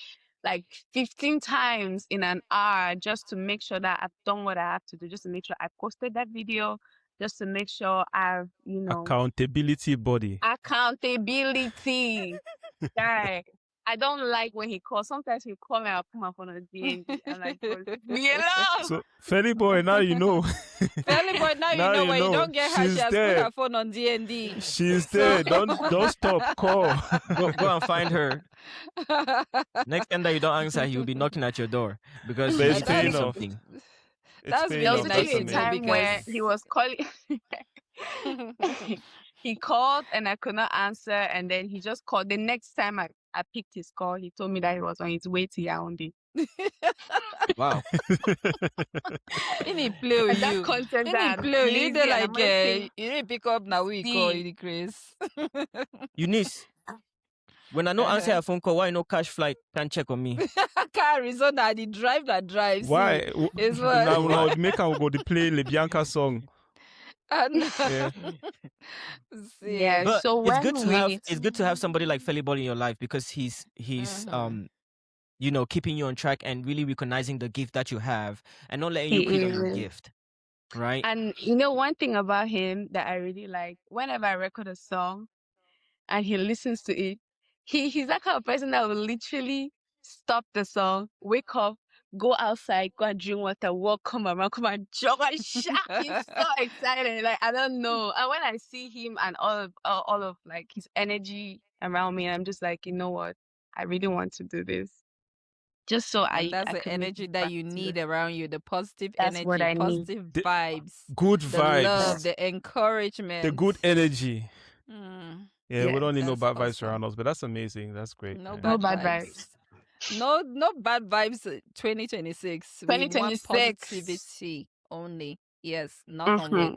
Speaker 2: like 15 times in an hour just to make sure that I've done what I have to do, just to make sure I posted that video, just to make sure I've,
Speaker 3: Accountability body.
Speaker 2: accountability. Guy, I don't like when he calls. Sometimes he call me, I'll put my phone on DND. I'm like, bro, leave me alone.
Speaker 3: So Felly Boy, now you know.
Speaker 4: Felly Boy, now you
Speaker 3: Now
Speaker 4: know
Speaker 3: you
Speaker 4: when you
Speaker 3: know.
Speaker 4: don't get her,
Speaker 3: She's
Speaker 4: she has put
Speaker 3: there.
Speaker 4: her phone on D&D.
Speaker 3: She's there. Don't stop. Call.
Speaker 1: Go and find her. Next time that you don't answer, he will be knocking at your door because
Speaker 3: But
Speaker 1: you
Speaker 3: it's
Speaker 1: need to
Speaker 3: paying
Speaker 1: say
Speaker 3: off.
Speaker 1: something.
Speaker 4: That's
Speaker 3: paying
Speaker 2: There was
Speaker 4: really
Speaker 3: off.
Speaker 4: nice
Speaker 2: literally
Speaker 3: That's
Speaker 2: a
Speaker 4: to know
Speaker 3: amazing.
Speaker 2: time where
Speaker 4: because
Speaker 2: he was calling. He called and I could not answer, and then he just called. The next time I picked his call, he told me that he was on his way to Yaoundé.
Speaker 1: Wow.
Speaker 4: in he play
Speaker 2: And
Speaker 4: with
Speaker 2: that
Speaker 4: you.
Speaker 2: concept
Speaker 4: In he
Speaker 2: that I'm
Speaker 4: play with you,
Speaker 2: lazy
Speaker 4: they
Speaker 2: and
Speaker 4: like
Speaker 2: I'm waiting.
Speaker 4: you didn't pick up now we call
Speaker 2: See,
Speaker 4: you Chris.
Speaker 1: Eunice, when I no answer a phone call, why no cash flight can check on me?
Speaker 4: Car Arizona, the drive that drives.
Speaker 3: Why?
Speaker 4: Is what?
Speaker 3: Now make her go to play Le Bianca song. Yeah.
Speaker 4: See,
Speaker 2: yeah.
Speaker 1: But
Speaker 2: So
Speaker 1: it's good
Speaker 2: when
Speaker 1: to have somebody like Felly Ball in your life because he's keeping you on track and really recognizing the gift that you have and not letting you
Speaker 2: he
Speaker 1: quit on your
Speaker 2: is.
Speaker 1: gift. Right?
Speaker 2: And one thing about him that I really like, whenever I record a song and he listens to it, he's that kind of person that will literally stop the song, wake up, go outside, go and drink water, walk, come around, come and jog and shout. He's so excited. Like, I don't know. And when I see him and all of like his energy around me, I'm just like, you know what? I really want to do this. Just so
Speaker 4: and
Speaker 2: I
Speaker 4: that's the
Speaker 2: can make
Speaker 4: energy
Speaker 2: it
Speaker 4: that
Speaker 2: back
Speaker 4: you
Speaker 2: to
Speaker 4: need
Speaker 2: it.
Speaker 4: around you, the positive
Speaker 2: That's
Speaker 4: energy,
Speaker 2: what I need.
Speaker 4: positive vibes,
Speaker 3: Good
Speaker 4: the
Speaker 3: vibes.
Speaker 4: love, the encouragement,
Speaker 3: The good energy.
Speaker 4: Mm,
Speaker 3: Yeah, we
Speaker 2: Yes.
Speaker 3: don't need no
Speaker 4: that's
Speaker 3: bad vibes
Speaker 4: awesome.
Speaker 3: around us, but that's amazing. That's great.
Speaker 4: No
Speaker 3: Yeah.
Speaker 2: No
Speaker 4: bad
Speaker 2: bad
Speaker 4: vibes. No bad vibes. 2026. We want
Speaker 2: 2026.
Speaker 4: positivity only. Yes, knock on wood.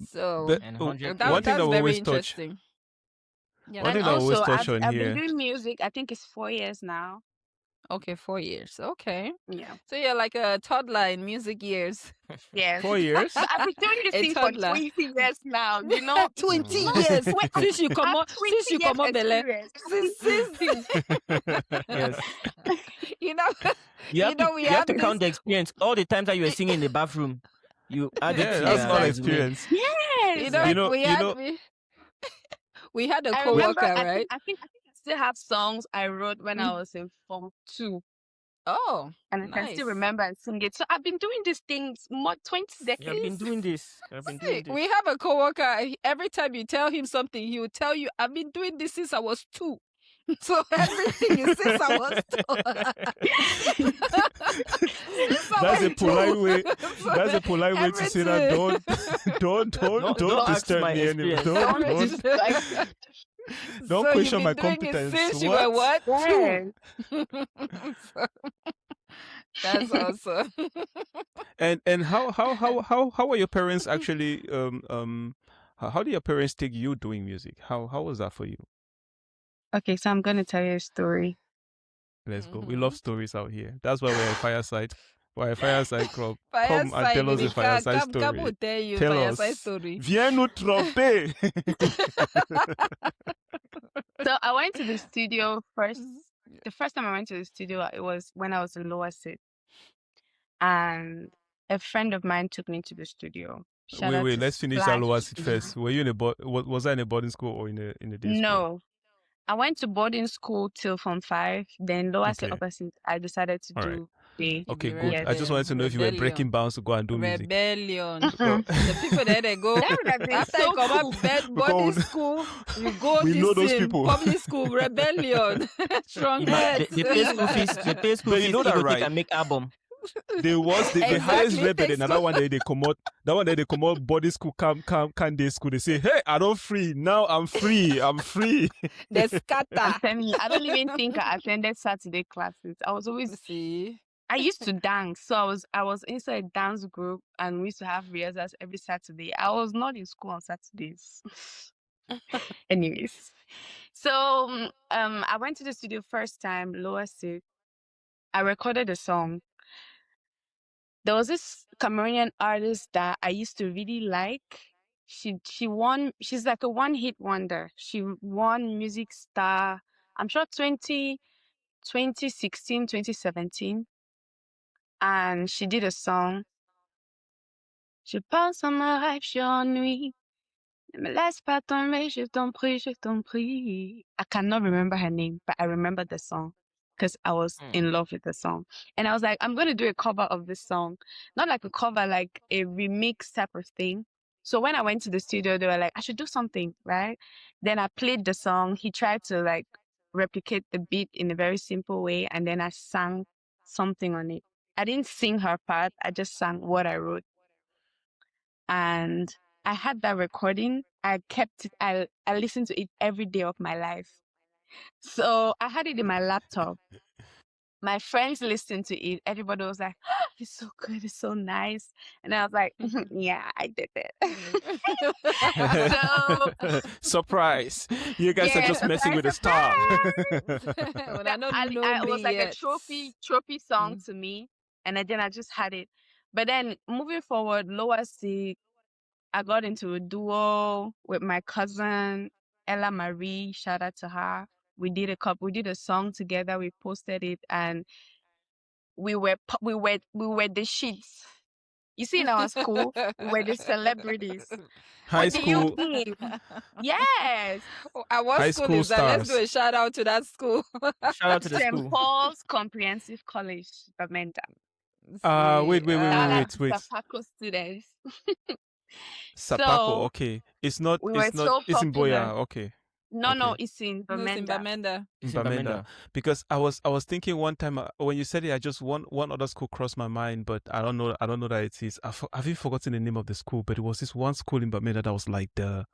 Speaker 4: So
Speaker 3: But
Speaker 1: And
Speaker 3: one
Speaker 1: 100K.
Speaker 3: thing that
Speaker 4: that's
Speaker 3: we
Speaker 4: very
Speaker 3: always touch.
Speaker 4: interesting. Yeah,
Speaker 3: One
Speaker 2: And
Speaker 3: thing that we always
Speaker 2: also,
Speaker 3: touch on
Speaker 2: I've been
Speaker 3: here.
Speaker 2: doing music. I think it's 4 years now.
Speaker 4: okay, 4 years. Okay.
Speaker 2: Yeah.
Speaker 4: So you're like a toddler in music years.
Speaker 2: Yes.
Speaker 3: 4 years?
Speaker 2: But I've been doing this
Speaker 4: A
Speaker 2: thing for
Speaker 4: toddler.
Speaker 2: 20 years now. You know,
Speaker 4: 20
Speaker 1: Mhm.
Speaker 4: years.
Speaker 2: Wait,
Speaker 4: Since you come
Speaker 2: I have
Speaker 4: on,
Speaker 2: 20
Speaker 4: since you
Speaker 2: years
Speaker 4: come on, Bele.
Speaker 2: experience.
Speaker 4: Since
Speaker 1: Yes.
Speaker 4: you know,
Speaker 1: You have to
Speaker 4: we
Speaker 1: you have
Speaker 4: have
Speaker 1: to
Speaker 4: this.
Speaker 1: count the experience. All the times that you were singing in the bathroom, you add it
Speaker 3: Yeah,
Speaker 1: to
Speaker 3: that's
Speaker 1: your
Speaker 3: all
Speaker 4: Exactly.
Speaker 1: resume.
Speaker 3: experience.
Speaker 2: Yes.
Speaker 4: We had a
Speaker 2: I remember,
Speaker 4: co-worker,
Speaker 2: I
Speaker 4: right?
Speaker 2: think I still have songs I wrote when I
Speaker 4: Mm.
Speaker 2: was in Form 2.
Speaker 4: Oh,
Speaker 2: And I can still
Speaker 4: nice.
Speaker 2: remember and sing it. So I've been doing these things more 20
Speaker 1: You have been
Speaker 2: decades.
Speaker 1: doing this. You have been doing this.
Speaker 4: We have a co-worker. Every time you tell him something, he will tell you, "I've been doing this since I was 2." So everything is since I was 2.
Speaker 3: That's a polite way. That's a polite way to say that. Don't
Speaker 1: Don't
Speaker 3: disturb
Speaker 1: ask
Speaker 3: me
Speaker 1: my
Speaker 3: anymore.
Speaker 1: experience.
Speaker 3: Don't.
Speaker 2: Like,
Speaker 3: Don't
Speaker 4: So you've
Speaker 3: question my
Speaker 4: been doing it
Speaker 3: competence.
Speaker 4: since you were what?
Speaker 2: Yes.
Speaker 4: So, that's awesome.
Speaker 3: And how are your parents actually how do your parents take you doing music? How was that for you?
Speaker 2: Okay, so I'm gonna tell you a story.
Speaker 3: Let's go. We love stories out here. That's why we're a fireside. We're a fireside club. Come and
Speaker 4: Fireside,
Speaker 3: tell us a
Speaker 4: baby.
Speaker 3: fireside
Speaker 4: Come
Speaker 3: story.
Speaker 4: will tell you
Speaker 3: Tell
Speaker 4: fireside
Speaker 3: us.
Speaker 4: story.
Speaker 3: Viens nous tromper.
Speaker 2: So I went to the studio first. The first time I went to the studio, it was when I was in lower sit, and a friend of mine took me to the studio. Shout out
Speaker 3: Wait.
Speaker 2: to
Speaker 3: Let's finish that
Speaker 2: Splash
Speaker 3: lower seat
Speaker 2: Studio.
Speaker 3: first. Were you in a was I in a boarding school or in a day school?
Speaker 2: No, I went to boarding school till Form 5. Then lower sit,
Speaker 3: Okay.
Speaker 2: upper sit, I decided to
Speaker 3: All right.
Speaker 2: do day.
Speaker 3: Okay,
Speaker 4: be
Speaker 3: good. I just
Speaker 2: Yes.
Speaker 3: wanted to know if you were breaking
Speaker 4: Rebellion.
Speaker 3: bounds to go and do music.
Speaker 4: Rebellion.
Speaker 2: Mhm.
Speaker 4: The people there, they go.
Speaker 2: That would have been
Speaker 4: After
Speaker 2: so
Speaker 4: you come
Speaker 2: cool.
Speaker 4: up boarding school, you go
Speaker 3: We know those
Speaker 4: this in
Speaker 3: people.
Speaker 4: public school, rebellion, strong
Speaker 1: They
Speaker 4: heads.
Speaker 1: pay school fees. They pay school
Speaker 3: But you
Speaker 1: fees.
Speaker 3: know
Speaker 1: They
Speaker 3: that,
Speaker 1: go
Speaker 3: right?
Speaker 1: take and make album.
Speaker 3: There was the highest
Speaker 4: Exactly.
Speaker 3: rebel and that one day they come out. That one day they come out body school, can day school. They say, hey, I don't free. Now I'm free. I'm free.
Speaker 4: They
Speaker 2: I'm
Speaker 4: scatter.
Speaker 2: telling you, I don't even think I attended Saturday classes. I was always
Speaker 4: See?
Speaker 2: I used to dance, so I was inside a dance group, and we used to have rehearsals every Saturday. I was not in school on Saturdays. Anyways, so I went to the studio first time, lower sit. I recorded a song. There was this Cameroonian artist that I used to really like. She won. She's like a one-hit wonder. She won Music Star. I'm sure 2016, 2017. And she did a song. Je pense à ma rêve, je suis ennuyée. Ne me laisse pas tomber, je t'en prie, je t'en prie. I cannot remember her name, but I remember the song because I was in love with the song. And I was like, I'm going to do a cover of this song. Not like a cover, like a remix type of thing. So when I went to the studio, they were like, I should do something, right? Then I played the song. He tried to like replicate the beat in a very simple way. And then I sang something on it. I didn't sing her part. I just sang what I wrote. And I had that recording. I kept it. I listened to it every day of my life. So I had it in my laptop. My friends listened to it. Everybody was like, oh, it's so good. It's so nice. And I was like, yeah, I did it. So
Speaker 3: Surprise. You guys are
Speaker 2: yeah,
Speaker 3: just messing with the star.
Speaker 4: Well, I don't know
Speaker 2: it
Speaker 4: me
Speaker 2: was like
Speaker 4: yet.
Speaker 2: a trophy song to me. And then I just had it. But then moving forward, lower C, I got into a duo with my cousin Ella Marie. Shout out to her. We did a song together. We posted it, and we were the shits. You see, in our school, we were the celebrities.
Speaker 3: High
Speaker 2: What do you
Speaker 3: school.
Speaker 2: mean? Yes,
Speaker 4: What
Speaker 3: High
Speaker 4: school
Speaker 3: school
Speaker 4: is that? Let's do
Speaker 3: stars.
Speaker 4: a shout out to that school.
Speaker 1: Shout out to the
Speaker 2: St.
Speaker 1: school.
Speaker 2: Paul's Comprehensive College, Birmingham.
Speaker 3: Wait.
Speaker 2: Shout out to
Speaker 3: Wait.
Speaker 2: Sapaco students.
Speaker 3: Sapako,
Speaker 2: So
Speaker 3: okay. It's not
Speaker 2: we were so
Speaker 3: it's in
Speaker 2: popular.
Speaker 3: Boya, okay.
Speaker 2: No,
Speaker 3: Okay.
Speaker 2: it's in
Speaker 4: No, it's in
Speaker 2: Birmingham.
Speaker 4: Bamenda.
Speaker 3: In
Speaker 1: It's in
Speaker 3: Bamenda.
Speaker 1: Bamenda.
Speaker 3: Because I was thinking one time when you said it, I just one other school crossed my mind, but I don't know that it is. Have you forgotten the name of the school? But it was this one school in Bamenda that was like the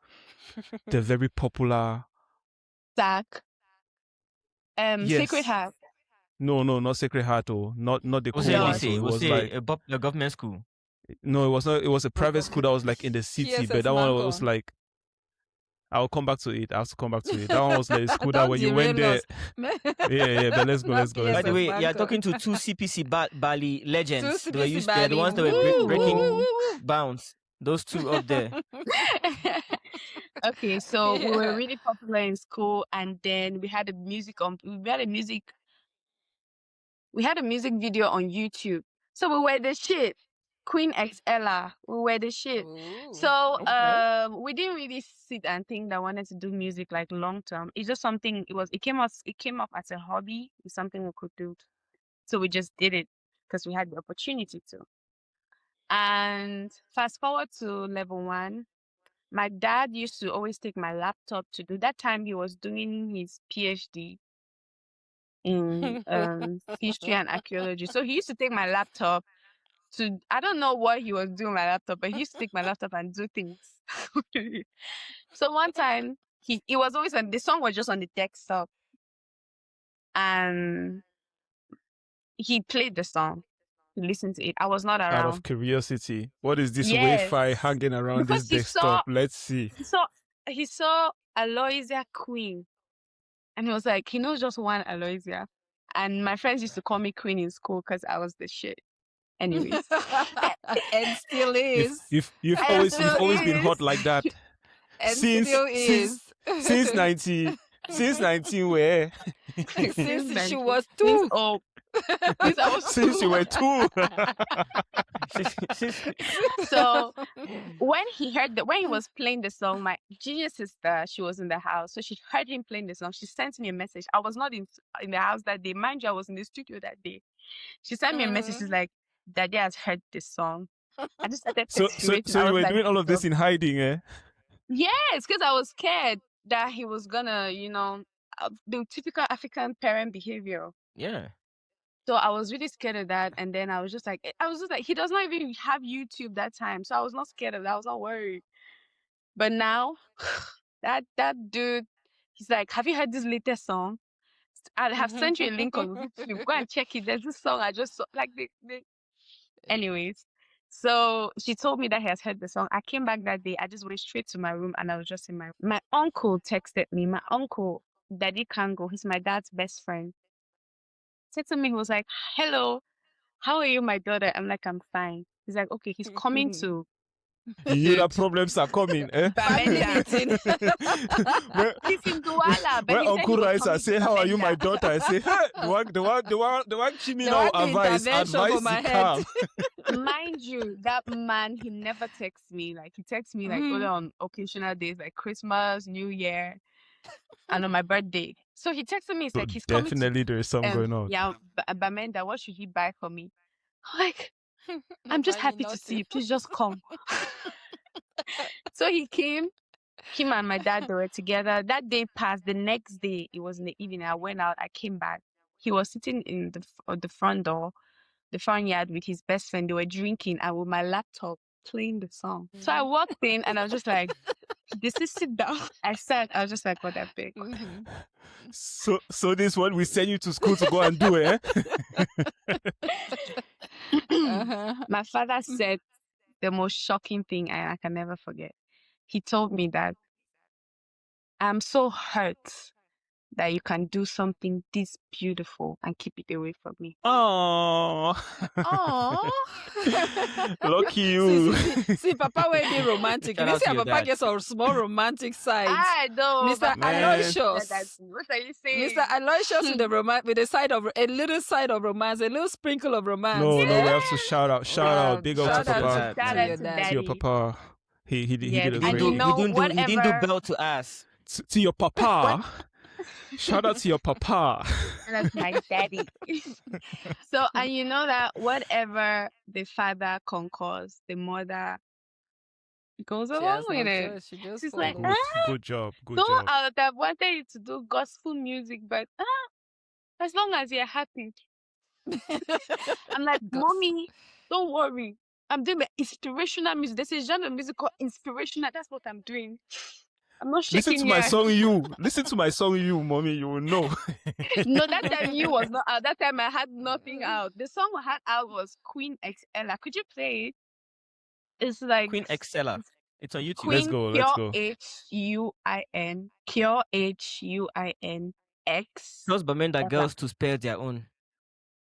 Speaker 3: very popular.
Speaker 2: Zach.
Speaker 3: Yes.
Speaker 2: Sacred Heart.
Speaker 3: No, not Sacred Heart, or not the
Speaker 1: Was
Speaker 3: cool
Speaker 1: it
Speaker 3: one.
Speaker 1: LC?
Speaker 3: So it
Speaker 1: Was
Speaker 3: was
Speaker 1: it
Speaker 3: like
Speaker 1: a government school?
Speaker 3: no, it was not. It was a private school that was like in the city, but
Speaker 4: TSS
Speaker 3: that one
Speaker 4: Manko.
Speaker 3: was like. I'll come back to it. I have to come back to it. That one was like a school that
Speaker 4: Don't
Speaker 3: when you went
Speaker 4: derail
Speaker 3: there.
Speaker 4: us.
Speaker 3: Yeah. But let's go.
Speaker 4: Not
Speaker 3: Let's go.
Speaker 1: By
Speaker 3: Let's
Speaker 1: the
Speaker 3: go.
Speaker 1: way,
Speaker 4: TSS
Speaker 1: you're
Speaker 4: Manko.
Speaker 1: talking to two CPC Bali legends.
Speaker 4: Two
Speaker 1: They were
Speaker 4: CPC
Speaker 1: they're the ones that were
Speaker 2: Bali.
Speaker 1: breaking
Speaker 2: Woo!
Speaker 1: bounds. Those two up there.
Speaker 2: Okay, so we were
Speaker 4: Yeah.
Speaker 2: really popular in school, and then we had a music video on YouTube. So we were the shit. Queen X Ella, we were the shit.
Speaker 4: Ooh.
Speaker 2: So
Speaker 1: Okay.
Speaker 2: we didn't really sit and think that I wanted to do music like long term. It's just something. It came up as a hobby. It's something we could do. So we just did it because we had the opportunity to. And fast forward to level 1. My dad used to always take my laptop to do that time. He was doing his PhD in history and archaeology. So he used to take my laptop to, I don't know what he was doing with my laptop, but he used to take my laptop and do things. So one time he was always on the song was just on the desktop, and he played the song. He listened to it. I was not
Speaker 3: Out
Speaker 2: around.
Speaker 3: of curiosity, what is this
Speaker 2: Yes.
Speaker 3: Wi-Fi hanging around
Speaker 2: Because
Speaker 3: this desktop? Let's see.
Speaker 2: He saw Aloysia Queen, and he was like, he knows just one Aloysia. And my friends used to call me Queen in school because I was the shit. Anyways,
Speaker 4: And still is.
Speaker 3: You've
Speaker 2: And
Speaker 3: always
Speaker 2: still
Speaker 3: been hot
Speaker 2: is.
Speaker 3: like that.
Speaker 4: And
Speaker 3: Since-
Speaker 4: still is.
Speaker 3: Since 19 where?
Speaker 4: Since she was
Speaker 2: Since
Speaker 4: 2.
Speaker 2: oh, since I was
Speaker 3: Since you were 2.
Speaker 2: So when he was playing the song, my genius sister, she was in the house, so she heard him playing the song. She sent me a message. I was not in the house that day, mind you. I was in the studio that day. She sent me a message. She's like, "Daddy has heard this song." I just started
Speaker 3: So
Speaker 2: perspiring. I
Speaker 3: you
Speaker 2: was
Speaker 3: were
Speaker 2: like,
Speaker 3: doing all of this in hiding, eh?
Speaker 2: yes, because I was scared that he was gonna, the typical African parent behavior.
Speaker 1: Yeah.
Speaker 2: So I was really scared of that. And then I was just like, he does not even have YouTube that time. So I was not scared of that. I was not worried. But now, that dude, he's like, have you heard this latest song? I have sent you a link on YouTube. Go and check it. There's this song I just saw. Like, anyways. So she told me that he has heard the song. I came back that day. I just went straight to my room and I was just in my uncle texted me. My uncle, Daddy Kango, he's my dad's best friend. Texted me, he was like, "Hello, how are you, my daughter?" I'm like, "I'm fine." He's like, "Okay, he's coming to
Speaker 3: You knew that problems are coming, eh?
Speaker 4: Family
Speaker 2: Bamenda."
Speaker 4: meeting.
Speaker 2: He's in Douala, but
Speaker 3: When
Speaker 2: he said
Speaker 3: Uncle
Speaker 2: he was
Speaker 3: Rice, I
Speaker 2: coming
Speaker 3: say,
Speaker 2: to
Speaker 3: "How are you, my
Speaker 2: Bamenda.
Speaker 3: daughter?" I say, "Hey, the one give me
Speaker 4: The
Speaker 3: no
Speaker 4: one do
Speaker 3: advice.
Speaker 4: intervention for
Speaker 3: Advice
Speaker 4: my
Speaker 3: he
Speaker 4: head.
Speaker 3: come."
Speaker 2: Mind you, that man, he never texts me. Like, he texts me like only on occasional days, like Christmas, New Year, and on my birthday. So he texted me. It's
Speaker 3: So
Speaker 2: like he's coming to
Speaker 3: definitely there is something going on.
Speaker 2: yeah, Bamenda. What should he buy for me? Like,
Speaker 4: Not
Speaker 2: I'm just
Speaker 4: buying me
Speaker 2: happy to see
Speaker 4: nothing.
Speaker 2: you. Please just come. So he came. Him and my dad, they were together. That day passed. The next day, it was in the evening. I went out. I came back. He was sitting in the front door, the front yard with his best friend. They were drinking, and with my laptop playing the song. So I walked in, and I was just like, "This is sit down." I was just like, "What that big?"
Speaker 4: Mhm.
Speaker 3: So this one we send you to school to go and do, eh?
Speaker 2: My father said the most shocking thing I can never forget. He told me that I'm so hurt that you can do something this beautiful and keep it away from me.
Speaker 3: Oh,
Speaker 4: Aww.
Speaker 3: lucky you.
Speaker 4: See, Papa will be romantic.
Speaker 1: Shout
Speaker 4: You
Speaker 1: out
Speaker 4: see,
Speaker 1: to your
Speaker 4: Papa
Speaker 1: dad.
Speaker 4: gets a small romantic side.
Speaker 2: I know,
Speaker 4: Mr.
Speaker 2: but I
Speaker 3: Man.
Speaker 2: understand that.
Speaker 4: Aloysius.
Speaker 2: What are you saying?
Speaker 4: Mr. Aloysius with the side of a little side of romance, a little sprinkle of romance.
Speaker 3: No, we
Speaker 4: eh?
Speaker 3: have to shout out, big up
Speaker 4: Shout
Speaker 3: to
Speaker 4: out
Speaker 3: Papa.
Speaker 1: to
Speaker 2: Shout
Speaker 1: your
Speaker 2: out to
Speaker 4: dad.
Speaker 3: To your
Speaker 2: Daddy.
Speaker 3: Papa. He did
Speaker 2: Yes,
Speaker 3: a
Speaker 1: He
Speaker 3: great
Speaker 1: didn't
Speaker 2: you
Speaker 1: do,
Speaker 3: thing.
Speaker 2: know,
Speaker 1: he didn't do
Speaker 2: whatever-
Speaker 1: bell to ass.
Speaker 3: To your Papa. Shout out to your Papa.
Speaker 2: That's my daddy. So, and you know that whatever the father concurs, the mother goes
Speaker 4: She
Speaker 2: along
Speaker 4: has no
Speaker 2: with it.
Speaker 4: choice. She just
Speaker 2: She's like,
Speaker 4: follows.
Speaker 3: Good job. Good
Speaker 2: "No,
Speaker 3: job.
Speaker 2: I would have wanted you to do gospel music, but as long as you're happy." I'm like, "Mommy, don't worry. I'm doing the inspirational music. There's a genre of music called inspirational. That's what I'm doing. I'm not shaking
Speaker 3: Listen to my
Speaker 2: your-"
Speaker 3: song, you. Listen to my song, you, mommy. You will know.
Speaker 2: No, that time you was not out. That time I had nothing out. The song I had out was Queen X Ella. Could you play it? It's like
Speaker 1: Queen Excella. It's on YouTube.
Speaker 2: Queen
Speaker 3: Let's go, let's go.
Speaker 2: Huin, Pure Huin X.
Speaker 1: Those Bamenda
Speaker 2: Ella.
Speaker 1: girls to spell their own.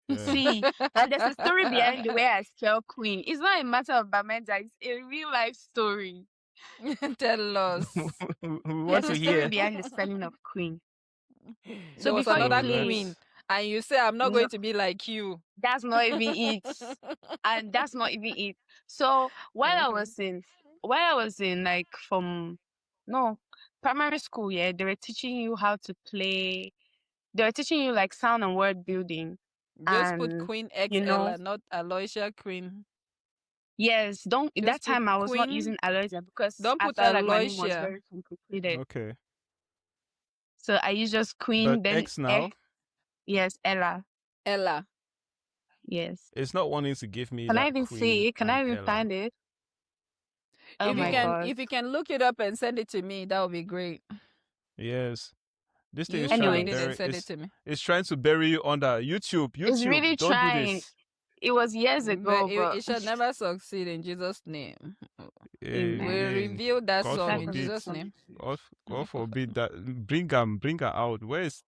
Speaker 3: Yeah.
Speaker 2: See, and there's a story behind the way I spell Queen. It's not a matter of Bamenda. It's a real life story.
Speaker 4: Tell us.
Speaker 1: We want
Speaker 2: There's
Speaker 1: to
Speaker 2: a story
Speaker 1: hear.
Speaker 2: behind the spelling of Queen.
Speaker 4: There
Speaker 2: So
Speaker 4: was
Speaker 2: before you
Speaker 4: another
Speaker 2: play it,
Speaker 4: queen, and you say, "I'm not
Speaker 2: No.
Speaker 4: going to be like you."
Speaker 2: that's not even it. And that's not even it. So while I was in like primary school, yeah, they were teaching you how to play. They were teaching you like sound and word building.
Speaker 4: Just put
Speaker 2: And,
Speaker 4: Queen X
Speaker 2: you know-
Speaker 4: Ella, not Aloysia Queen.
Speaker 2: Yes, that
Speaker 4: Just
Speaker 2: time
Speaker 4: put
Speaker 2: I was not
Speaker 4: Queen.
Speaker 2: using Aloysia because
Speaker 4: Don't
Speaker 2: I
Speaker 4: put
Speaker 2: felt like my name was
Speaker 4: Aloysia.
Speaker 2: very complicated.
Speaker 3: Okay.
Speaker 2: So I used just Queen,
Speaker 3: But
Speaker 2: then
Speaker 3: X now,
Speaker 2: yes, Ella.
Speaker 4: Ella.
Speaker 2: Yes.
Speaker 3: it's not wanting to give me
Speaker 2: Can
Speaker 3: that
Speaker 2: I even
Speaker 3: Queen
Speaker 2: see it? Can I
Speaker 3: and
Speaker 2: even
Speaker 3: Ella.
Speaker 2: find it? Oh
Speaker 4: if
Speaker 2: my
Speaker 4: you can,
Speaker 2: god.
Speaker 4: if you can look it up and send it to me, that would be great.
Speaker 3: Yes. This thing
Speaker 4: You
Speaker 3: is trying to
Speaker 4: find
Speaker 2: Anyways,
Speaker 4: it and
Speaker 3: bury
Speaker 4: send it to me.
Speaker 3: it's trying to bury you under YouTube.
Speaker 2: it's
Speaker 3: YouTube,
Speaker 2: really
Speaker 3: don't do
Speaker 2: trying.
Speaker 3: this.
Speaker 2: It was years
Speaker 4: But
Speaker 2: ago,
Speaker 4: it,
Speaker 2: but
Speaker 4: it shall never succeed in Jesus' name.
Speaker 3: Eh,
Speaker 2: amen.
Speaker 4: We
Speaker 3: eh,
Speaker 4: review that
Speaker 3: God
Speaker 4: song in
Speaker 3: forbid.
Speaker 4: Jesus' name.
Speaker 3: God forbid that. Bring her out. Where is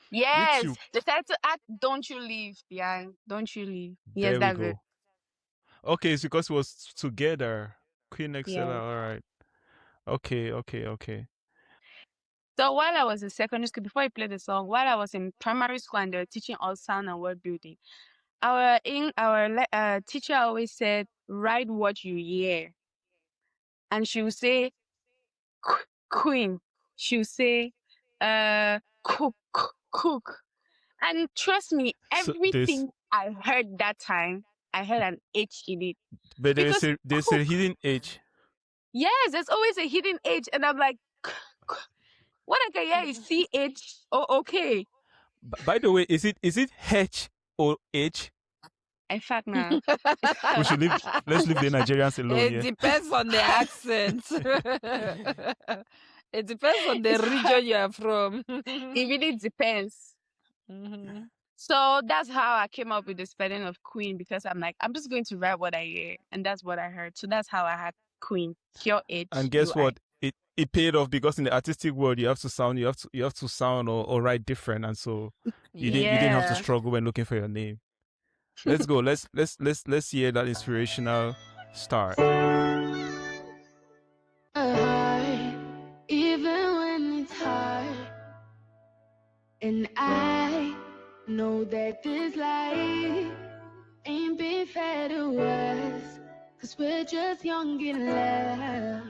Speaker 2: Yes,
Speaker 3: YouTube?
Speaker 2: the title act "Don't You Leave" behind. Don't you leave. Yes,
Speaker 3: There we
Speaker 2: that's it.
Speaker 3: go. Okay, it's because it was together. Queen Excella.
Speaker 2: Yes.
Speaker 3: All right. Okay.
Speaker 2: So while I was in secondary school, before I played the song, while I was in primary school and they were teaching us sound and word building, our teacher always said, "Write what you hear," and she would say, "Queen." She would say, "Cook, cook." And trust me,
Speaker 3: So this,
Speaker 2: everything I heard that time, I heard an H in it
Speaker 3: but
Speaker 2: because
Speaker 3: there's a
Speaker 2: cook.
Speaker 3: hidden edge.
Speaker 2: Yes, there's always a hidden H, and I'm like, what I can hear is CH. Oh, okay.
Speaker 3: By the way, is it H or H?
Speaker 2: In fact, now.
Speaker 3: We should leave. Let's leave the Nigerians alone.
Speaker 4: It
Speaker 3: Yeah.
Speaker 4: depends on the accent. It depends on the region you are from.
Speaker 2: It really depends.
Speaker 4: Mhm.
Speaker 2: So that's how I came up with the spelling of Queen, because I'm like, I'm just going to write what I hear, and that's what I heard. So that's how I had Queen.
Speaker 3: And
Speaker 2: QHUI.
Speaker 3: guess what? It paid off, because in the artistic world you have to sound or write different, and so you didn't have to
Speaker 2: Yeah.
Speaker 3: struggle when looking for your name. Let's go. Let's hear that inspirational start.
Speaker 5: Even when it's hard, and I know that this life ain't been fair to us, 'cause we're just young in love.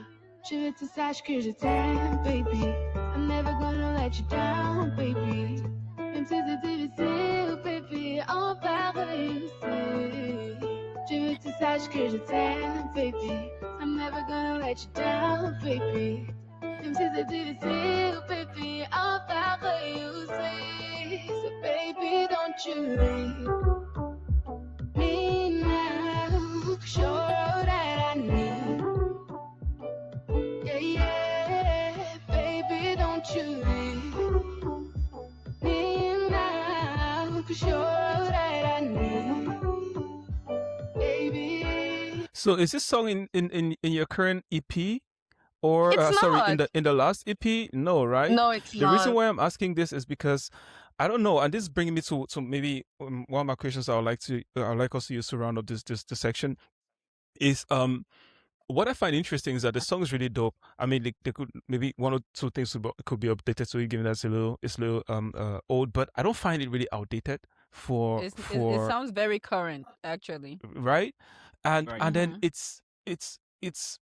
Speaker 5: Je veux tout sache que je t'aime, baby. I'm never gonna let you down, baby. Même si c'est difficile, baby, on va réussir. Je veux tout sache que je t'aime, baby. I'm never gonna let you down, baby. Même si c'est difficile, baby, on va réussir. So baby, don't you leave me now. Sure that I need. Yeah, baby, don't you leave me now. 'Cause you're all that I need, baby.
Speaker 3: So is this song in your current EP? Or
Speaker 2: It's
Speaker 3: sorry,
Speaker 2: not.
Speaker 3: in the last EP? No, right?
Speaker 2: No, it's
Speaker 3: The reason
Speaker 2: not.
Speaker 3: why I'm asking this is because I don't know, and this is bringing me to maybe one of my questions I would like us to use to round up this section is what I find interesting is that the song is really dope. I mean, they could maybe one or two things could be updated, so you given that it's a little old, but I don't find it really outdated for
Speaker 4: It sounds very current, actually.
Speaker 3: right, and
Speaker 1: Right.
Speaker 3: and then
Speaker 4: Mhm.
Speaker 3: it's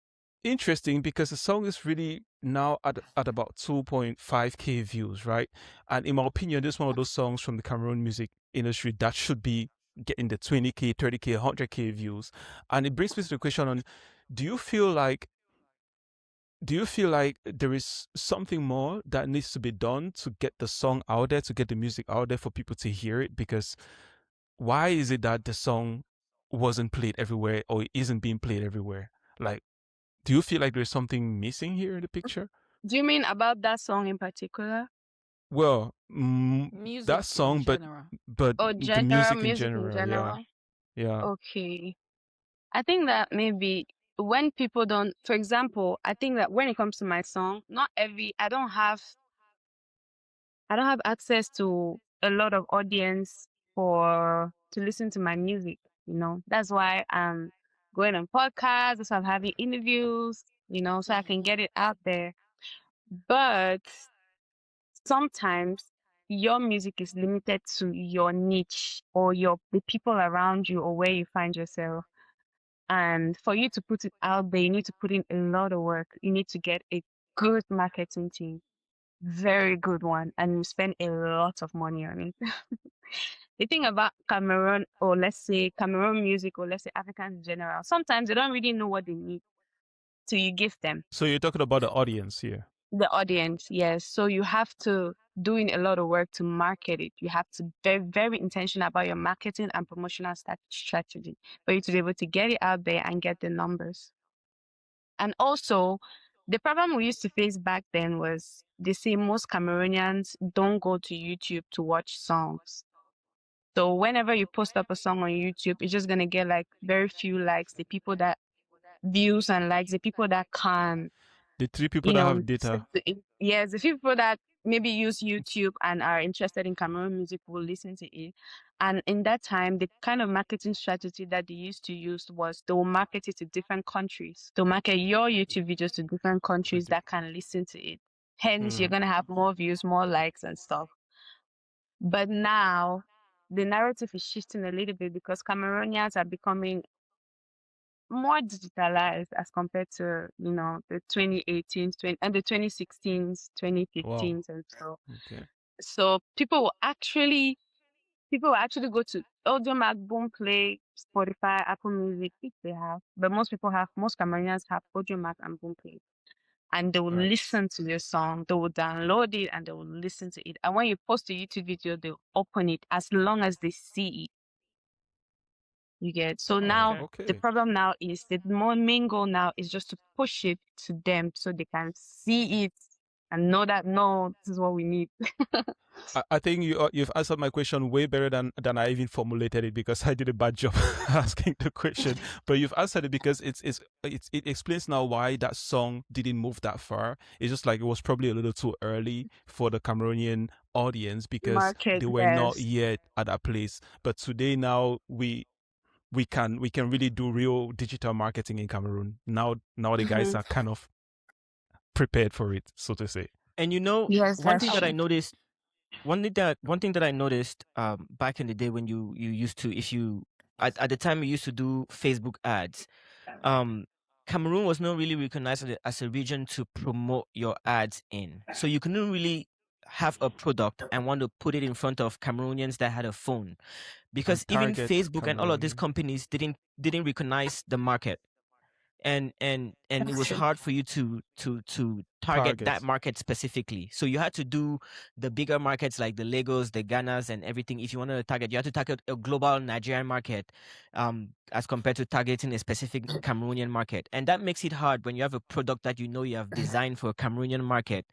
Speaker 3: interesting because the song is really now at about 2.5k views, right? And in my opinion, this is one of those songs from the Cameroon music industry that should be getting the 20k, 30k, 100k views. And it brings me to the question on, do you feel like there is something more that needs to be done to get the song out there, to get the music out there for people to hear it? Because why is it that the song wasn't played everywhere, or it isn't being played everywhere? Like, do you feel like there's something missing here in the picture?
Speaker 2: Do you mean about that song in particular?
Speaker 3: Well,
Speaker 4: Music
Speaker 3: that song,
Speaker 4: in general.
Speaker 3: but
Speaker 2: Or
Speaker 3: the
Speaker 2: general
Speaker 3: music in
Speaker 2: music in
Speaker 3: general,
Speaker 2: general?
Speaker 3: yeah.
Speaker 2: Okay. I think that maybe when people don't, for example, I think that when it comes to my song, I don't have access to a lot of audience to listen to my music, That's why I'm going on podcasts, that's why I'm having interviews, so I can get it out there. But sometimes your music is limited to your niche or the people around you or where you find yourself. And for you to put it out there, you need to put in a lot of work. You need to get a good marketing team, very good one, and you spend a lot of money on it. The thing about Cameroon, or let's say Cameroon music, or let's say Africans in general, sometimes they don't really know what they need. So you give them
Speaker 3: So you're talking about the audience here.
Speaker 2: the audience, yes. So you have to doing a lot of work to market it. You have to be very, very intentional about your marketing and promotional strategy for you to be able to get it out there and get the numbers. And also, The problem we used to face back then was they say most Cameroonians don't go to YouTube to watch songs. So whenever you post up a song on YouTube, it's just gonna get like very few likes. The people that views and likes, the people that can,
Speaker 3: The 3 people that have
Speaker 2: listen
Speaker 3: data.
Speaker 2: to it. Yes, the people that maybe use YouTube and are interested in Cameroon music will listen to it. And in that time, the kind of marketing strategy that they used to use was they will market it to different countries. They'll market your YouTube videos to different countries that can listen to it. Hence, you're gonna have more views, more likes and stuff. But now the narrative is shifting a little bit because Cameroonians are becoming more digitalized as compared to, the 2018s, and the 2016s,
Speaker 3: Wow.
Speaker 2: 2015s and so.
Speaker 3: Okay.
Speaker 2: So people will actually go to Audiomack, Boomplay, Spotify, Apple Music if they have. But most Cameroonians have Audiomack and Boomplay. And they will
Speaker 3: Right.
Speaker 2: listen to your song, they will download it and they will listen to it. And when you post a YouTube video, they'll open it as long as they see it. You get. So now the
Speaker 3: Okay.
Speaker 2: problem now is the main goal now is just to push it to them so they can see it and know that no, this is what we need.
Speaker 3: I think you've answered my question way better than I even formulated it, because I did a bad job asking the question. But you've answered it because it explains now why that song didn't move that far. It's just like it was probably a little too early for the Cameroonian audience because
Speaker 2: Market,
Speaker 3: they were not
Speaker 2: yes.
Speaker 3: yet at that place. But today now we can really do real digital marketing in Cameroon. Now the guys are kind of prepared for it, so to say.
Speaker 1: And
Speaker 2: Yes,
Speaker 1: one
Speaker 2: that's
Speaker 1: thing that I
Speaker 2: true.
Speaker 1: noticed, one thing that I noticed back in the day when you used to, if you at the time you used to do Facebook ads, Cameroon was not really recognized as a region to promote your ads in. So you couldn't really have a product and want to put it in front of Cameroonians that had a phone, because even
Speaker 3: target
Speaker 1: Facebook and all of these
Speaker 3: Cameroonian.
Speaker 1: companies didn't recognize the market. And it
Speaker 2: That's
Speaker 1: was
Speaker 2: true.
Speaker 1: hard for you to target that market specifically. So you had to do the bigger markets like the Lagos, the Ghanas, and everything. If you wanted to target, you had to target a global Nigerian market, as compared to targeting a specific Cameroonian market. And that makes it hard when you have a product that you have designed for a Cameroonian market,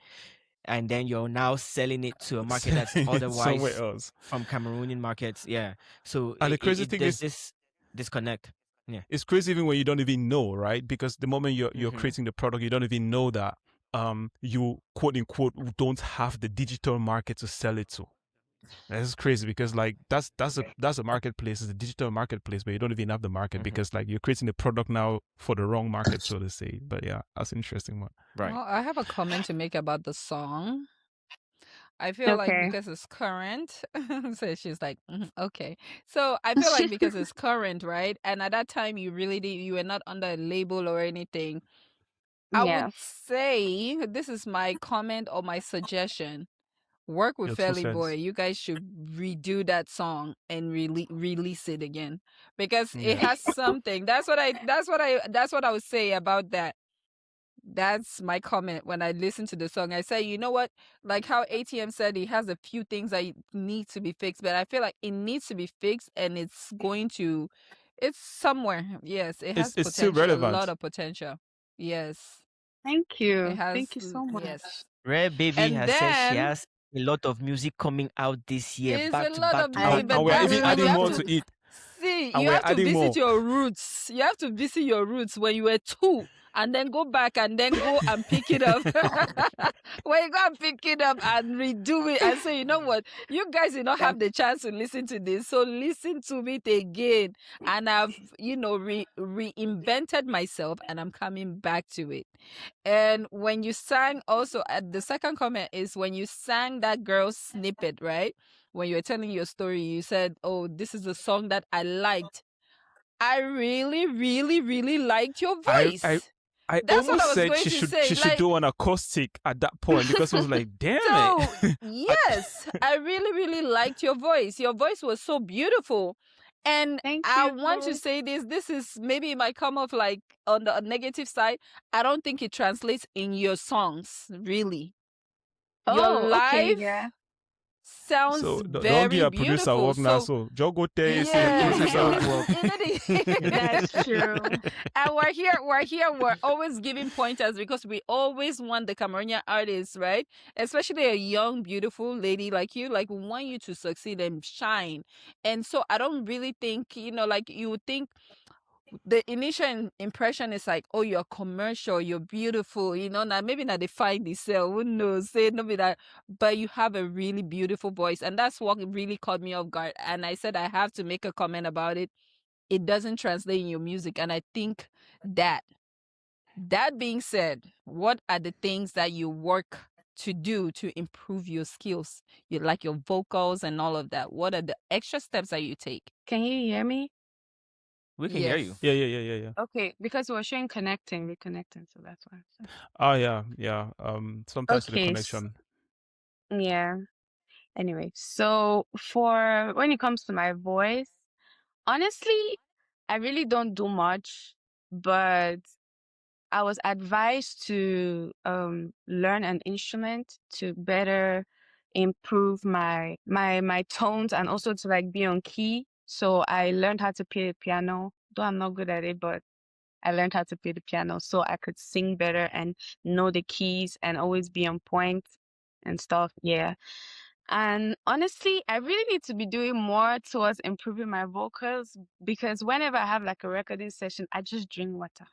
Speaker 1: and then you're now selling it to a market that's
Speaker 3: somewhere
Speaker 1: otherwise
Speaker 3: else.
Speaker 1: from Cameroonian markets. Yeah. So
Speaker 3: And the crazy thing
Speaker 1: there's
Speaker 3: is,
Speaker 1: this disconnect. Yeah.
Speaker 3: it's crazy even when you don't even know, right? Because the moment you're
Speaker 1: Mhm.
Speaker 3: creating the product, you don't even know that you quote unquote don't have the digital market to sell it to. That's crazy, because like that's a marketplace, it's a digital marketplace, but you don't even have the market because like you're creating the product now for the wrong market, so to say. But yeah, that's an interesting one.
Speaker 1: Right.
Speaker 4: Well, I have a comment to make about the song. I feel like
Speaker 2: Okay.
Speaker 4: because it's current, so she's like, "Mhm, okay." So I feel like because it's current, right? And at that time, you were not under a label or anything. I
Speaker 2: Yeah.
Speaker 4: would say this is my comment or my suggestion. Work with
Speaker 3: Your 2
Speaker 4: Fairly Boy.
Speaker 3: cents.
Speaker 4: You guys should redo that song and release it again because it
Speaker 3: Yeah.
Speaker 4: has something. That's what I would say about that. That's my comment when I listen to the song. I say, you know what? Like how ATM said, it has a few things that need to be fixed, but I feel like it needs to be fixed, and it's somewhere. Yes, it has
Speaker 3: It's still
Speaker 4: potential, a lot
Speaker 3: relevant.
Speaker 4: of potential. Yes,
Speaker 2: Thank
Speaker 4: it
Speaker 2: you.
Speaker 4: has.
Speaker 2: Thank you so much.
Speaker 4: Yes,
Speaker 1: Rare Baby
Speaker 4: and
Speaker 1: has said she
Speaker 4: then
Speaker 1: has a lot of music coming out this year,
Speaker 4: there's a
Speaker 1: back to
Speaker 4: lot
Speaker 1: back
Speaker 4: of
Speaker 1: to back
Speaker 4: music,
Speaker 1: to
Speaker 2: I
Speaker 3: And
Speaker 4: but
Speaker 3: we're
Speaker 1: back.
Speaker 4: that's
Speaker 3: even
Speaker 4: when you
Speaker 3: adding
Speaker 4: have
Speaker 3: more
Speaker 4: to
Speaker 3: to it.
Speaker 4: see.
Speaker 3: And
Speaker 4: You
Speaker 3: we're
Speaker 4: have to
Speaker 3: adding
Speaker 4: visit
Speaker 3: more.
Speaker 4: your roots. You have to visit your roots when you were 2, and then go back and then go and pick it up. When you go and pick it up and redo it and say, you know what, you guys did not have the chance to listen to this, so listen to it again. And I've reinvented myself, and I'm coming back to it. And when you sang, also at the second comment is when you sang that girl's snippet, right? When you were telling your story, you said, "Oh, this is a song that I liked." I really, really, really liked your
Speaker 3: I
Speaker 4: voice. That's what
Speaker 3: almost
Speaker 4: I was
Speaker 3: said
Speaker 4: going to say.
Speaker 3: she should
Speaker 4: Like,
Speaker 3: do an acoustic at that point, because it was like, damn
Speaker 4: so
Speaker 3: it.
Speaker 4: yes, I really, really liked your voice. Your voice was so beautiful. And
Speaker 2: Thank
Speaker 4: I
Speaker 2: you.
Speaker 4: want to say this is maybe it might come off like on the negative side. I don't think it translates in your songs, really. Your
Speaker 2: Oh, okay,
Speaker 4: live
Speaker 2: yeah.
Speaker 4: sounds
Speaker 3: So don't
Speaker 4: very
Speaker 3: give a producer
Speaker 4: beautiful.
Speaker 3: work now.
Speaker 4: So
Speaker 3: So Jogo Tay say
Speaker 4: yeah,
Speaker 3: producer work.
Speaker 2: That's true.
Speaker 4: and we're always giving pointers because we always want the Cameroonian artists, right? Especially a young, beautiful lady like you, like we want you to succeed and shine. And so I don't really think, like you would think the initial impression is like, oh, you're commercial, you're beautiful, now maybe not they find the sell, who knows, say no be that, but you have a really beautiful voice, and that's what really caught me off guard. And I said I have to make a comment about it. It doesn't translate in your music, and I think that being said, what are the things that you work to do to improve your skills, like your vocals and all of that? What are the extra steps that you take?
Speaker 2: Can you hear me?
Speaker 1: We can hear you.
Speaker 3: Yeah.
Speaker 2: Okay, because we're showing reconnecting, so that's why.
Speaker 3: Oh yeah. Sometimes the
Speaker 2: Okay.
Speaker 3: connection.
Speaker 2: Yeah. Anyway, so for when it comes to my voice, honestly, I really don't do much, but I was advised to learn an instrument to better improve my tones and also to like be on key. So I learned how to play the piano. Though I'm not good at it, but I learned how to play the piano so I could sing better and know the keys and always be on point and stuff. Yeah. And honestly, I really need to be doing more towards improving my vocals because whenever I have like a recording session, I just drink water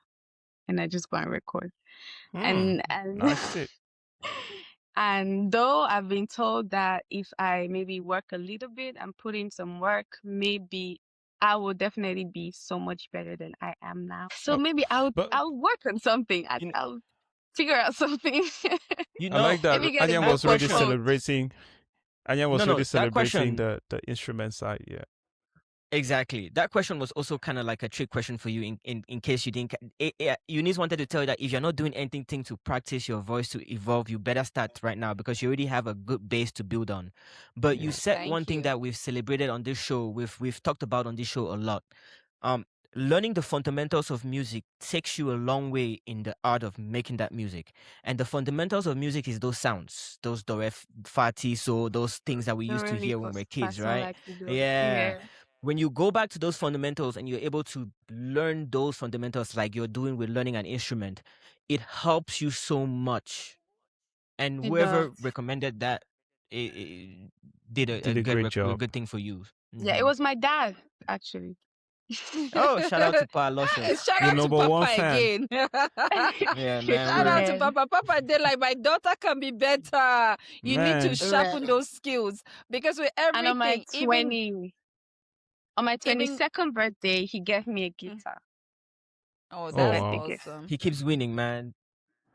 Speaker 2: and I just go and record. And
Speaker 3: Nice tip.
Speaker 2: and though I've been told that if I maybe work a little bit and put in some work, maybe I will definitely be so much better than I am now. So
Speaker 3: Oh,
Speaker 2: maybe I'll
Speaker 3: but
Speaker 2: work on something.
Speaker 1: You, kn-
Speaker 2: I'll figure out something.
Speaker 1: you
Speaker 3: I
Speaker 1: know,
Speaker 3: like that.
Speaker 2: Maybe get a
Speaker 3: Anya
Speaker 1: that
Speaker 2: good
Speaker 3: was already
Speaker 1: question.
Speaker 2: coach.
Speaker 3: celebrating. Anya was
Speaker 1: No,
Speaker 3: already
Speaker 1: that
Speaker 3: celebrating
Speaker 1: question.
Speaker 3: the instrument side. Yeah.
Speaker 1: Exactly. That question was also kind of like a trick question for you in case you didn't. Eunice wanted to tell you that if you're not doing anything to practice your voice to evolve, you better start right now because you already have a good base to build on. But you
Speaker 3: Yeah.
Speaker 1: said
Speaker 4: Thank
Speaker 1: one thing
Speaker 4: you.
Speaker 1: that we've celebrated on this show, we've talked about on this show a lot. Um, Learning the fundamentals of music takes you a long way in the art of making that music. And the fundamentals of music is those sounds, those do, re, fa, ti, so, those things that we used to hear when we were kids, right? Yeah. When you go back to those fundamentals and you're able to learn those fundamentals like you're doing with learning an instrument, it helps you so much. And
Speaker 2: It
Speaker 1: whoever
Speaker 2: does.
Speaker 1: recommended that did
Speaker 3: Did a great
Speaker 1: a
Speaker 3: job.
Speaker 1: good thing for you.
Speaker 2: Yeah, it was my dad actually.
Speaker 1: Oh, shout out to Pa Aloysia.
Speaker 4: Shout
Speaker 3: Your
Speaker 4: out to
Speaker 3: number
Speaker 4: Papa
Speaker 3: one fan.
Speaker 4: again.
Speaker 1: Yeah, man.
Speaker 4: Shout out to
Speaker 2: Yeah.
Speaker 4: Papa. Papa did like, my daughter can be better. You need to
Speaker 3: Man.
Speaker 4: sharpen
Speaker 2: Right.
Speaker 4: those skills because with
Speaker 2: And on my
Speaker 4: everything, even
Speaker 2: 22nd birthday, he gave me a
Speaker 4: Mm.
Speaker 2: guitar.
Speaker 4: Oh,
Speaker 2: It's a
Speaker 3: Oh
Speaker 4: that's
Speaker 2: birthday
Speaker 3: wow.
Speaker 2: gift.
Speaker 4: awesome.
Speaker 1: He keeps winning, man.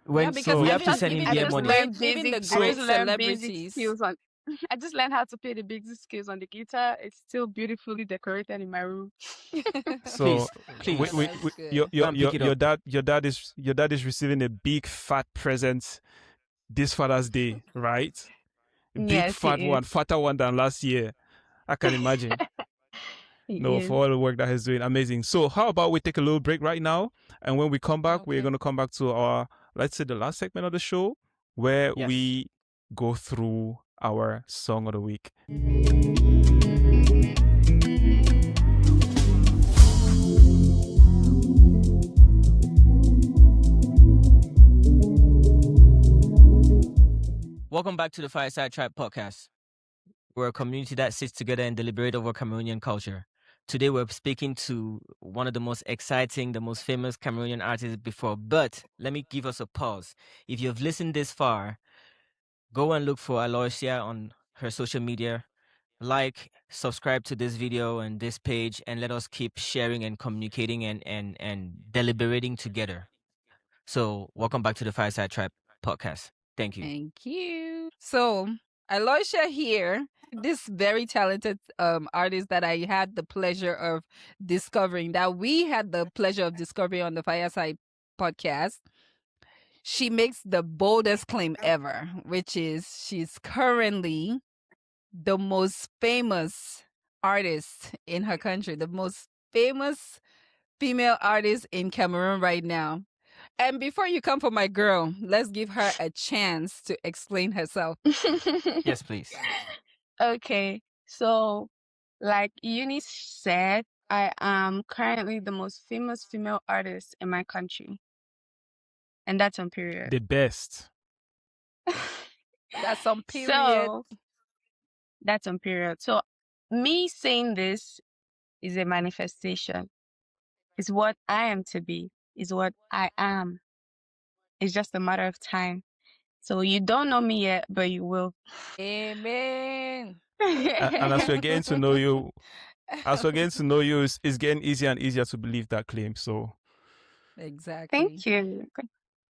Speaker 4: Yeah,
Speaker 1: When
Speaker 4: because
Speaker 3: So
Speaker 1: we
Speaker 2: I
Speaker 1: have to
Speaker 2: just
Speaker 1: send him
Speaker 4: even
Speaker 2: I
Speaker 1: beer
Speaker 4: the
Speaker 2: just
Speaker 1: money.
Speaker 4: great,
Speaker 2: learned
Speaker 4: even the
Speaker 2: basic I
Speaker 4: great
Speaker 2: just learned basic
Speaker 4: celebrities.
Speaker 2: skills on I just learned how to play the basic skills on the guitar. It's still beautifully decorated in my room.
Speaker 3: so
Speaker 1: Please,
Speaker 4: Oh, that's good.
Speaker 1: go and pick it up.
Speaker 3: your dad is receiving a big fat present this Father's Day, right? A big
Speaker 2: Yes, he
Speaker 3: fat one,
Speaker 2: is.
Speaker 3: fatter one than last year. I can imagine.
Speaker 2: He
Speaker 3: No,
Speaker 2: is.
Speaker 3: for all the work that he's doing, amazing. So how about we take a little break right now, and when we come back, we're
Speaker 4: Okay.
Speaker 3: going to come back to our, let's say, the last segment of the show, where
Speaker 1: Yes.
Speaker 3: we go through our song of the week.
Speaker 1: Welcome back to the Fireside Tribe podcast. We're a community that sits together and deliberate over Cameroonian culture. Today we're speaking to one of the most exciting, the most famous Cameroonian artists before. But let me give us a pause. If you've listened this far, go and look for Aloysia on her social media. Like, subscribe to this video and this page, and let us keep sharing and communicating and deliberating together. So welcome back to the Fireside Tribe podcast. Thank you.
Speaker 4: Thank you. So, Aloysia here, this very talented artist that I had the pleasure of discovering, that we had the pleasure of discovering on the Fireside podcast. She makes the boldest claim ever, which is she's currently the most famous artist in her country, the most famous female artist in Cameroon right now. And before you come for my girl, let's give her a chance to explain herself.
Speaker 1: Yes, please.
Speaker 2: Okay, so like Eunice said, I am currently the most famous female artist in my country, and that's on period.
Speaker 3: The best.
Speaker 4: That's on period.
Speaker 2: So that's on period. So me saying this is a manifestation. It's what I am to be. Is what I am. It's just a matter of time. So you don't know me yet, but you will.
Speaker 4: Amen.
Speaker 3: And as we're getting to know you, it's getting easier and easier to believe that claim. So
Speaker 4: Exactly.
Speaker 2: Thank you.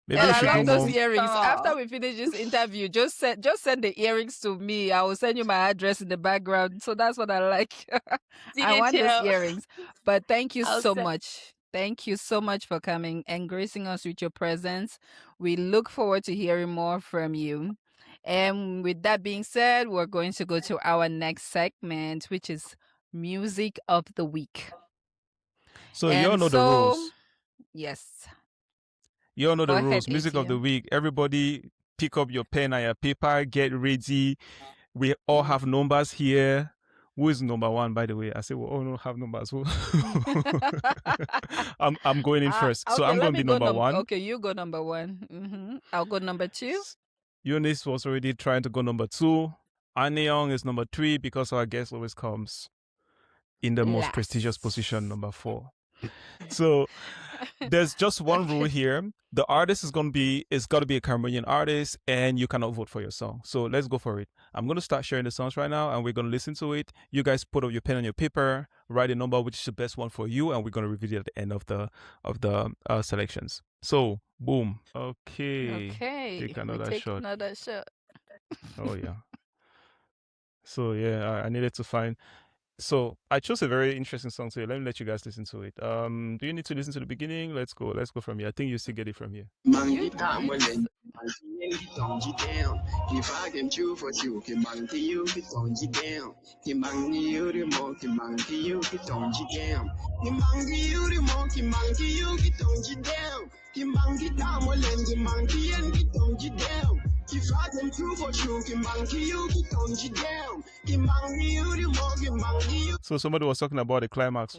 Speaker 3: maybe
Speaker 4: And
Speaker 3: we
Speaker 4: I
Speaker 3: should
Speaker 4: love
Speaker 3: do
Speaker 4: those
Speaker 3: more.
Speaker 4: earrings. After
Speaker 2: Stop.
Speaker 4: we finish this interview, just send the earrings to me. I will send you my address in the background. So that's what I like. I want those
Speaker 2: DHL.
Speaker 4: earrings. But thank you
Speaker 2: I'll
Speaker 4: so
Speaker 2: send-
Speaker 4: much. Thank you so much for coming and gracing us with your presence. We look forward to hearing more from you. And with that being said, we're going to go to our next segment, which is Music of the Week.
Speaker 3: So you all know the rules.
Speaker 4: Yes.
Speaker 3: You all know the
Speaker 4: Go ahead,
Speaker 3: rules. Music of the
Speaker 4: ATM.
Speaker 3: week. Everybody pick up your pen and your paper. Get ready. We all have numbers here. Who is number one, by the way? I say we all don't have numbers. I'm going in first. So
Speaker 4: Okay,
Speaker 3: I'm
Speaker 4: let
Speaker 3: going to
Speaker 4: me
Speaker 3: be
Speaker 4: go
Speaker 3: number one.
Speaker 4: Okay, you go number one. I'll go number two.
Speaker 3: Eunice was already trying to go number two. Aneong is number three because our guest always comes in the most prestigious position, number four. So there's just one rule here. The artist is got to be a Cameroonian artist, and you cannot vote for your song. So let's go for it. I'm going to start sharing the songs right now, and we're going to listen to it. You guys put up your pen and your paper, write a number which is the best one for you, and we're going to reveal it at the end of the selections. So boom. Okay. Take another shot. Oh yeah. So yeah, I needed to find. So I chose a very interesting song, so let me let you guys listen to it. Do you need to listen to the beginning? Let's go from here. I think you still get it from here. So somebody was talking about the climax.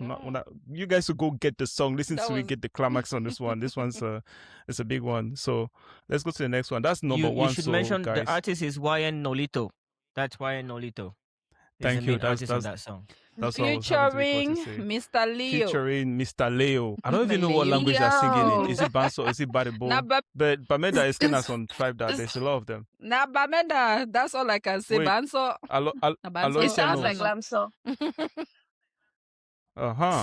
Speaker 3: You guys should go get the song, listen to it, get the climax on this one. This one's it's a big one. So let's go to the next one. That's number one.
Speaker 1: You should
Speaker 3: so
Speaker 1: mention
Speaker 3: guys,
Speaker 1: the artist is YN Nolito. That's YN Nolito.
Speaker 3: Thank you.
Speaker 1: That's on that song.
Speaker 3: That's
Speaker 4: featuring Mr. Leo.
Speaker 3: Featuring Mr. Leo. I don't even know what language they're singing in. Is it Banso? Is it Baribo? But Bamenda is kind of on tribe that there's a lot of them.
Speaker 4: Nah, Bamenda. That's all I can say.
Speaker 3: Wait,
Speaker 4: Banso.
Speaker 2: It sounds like Lamso.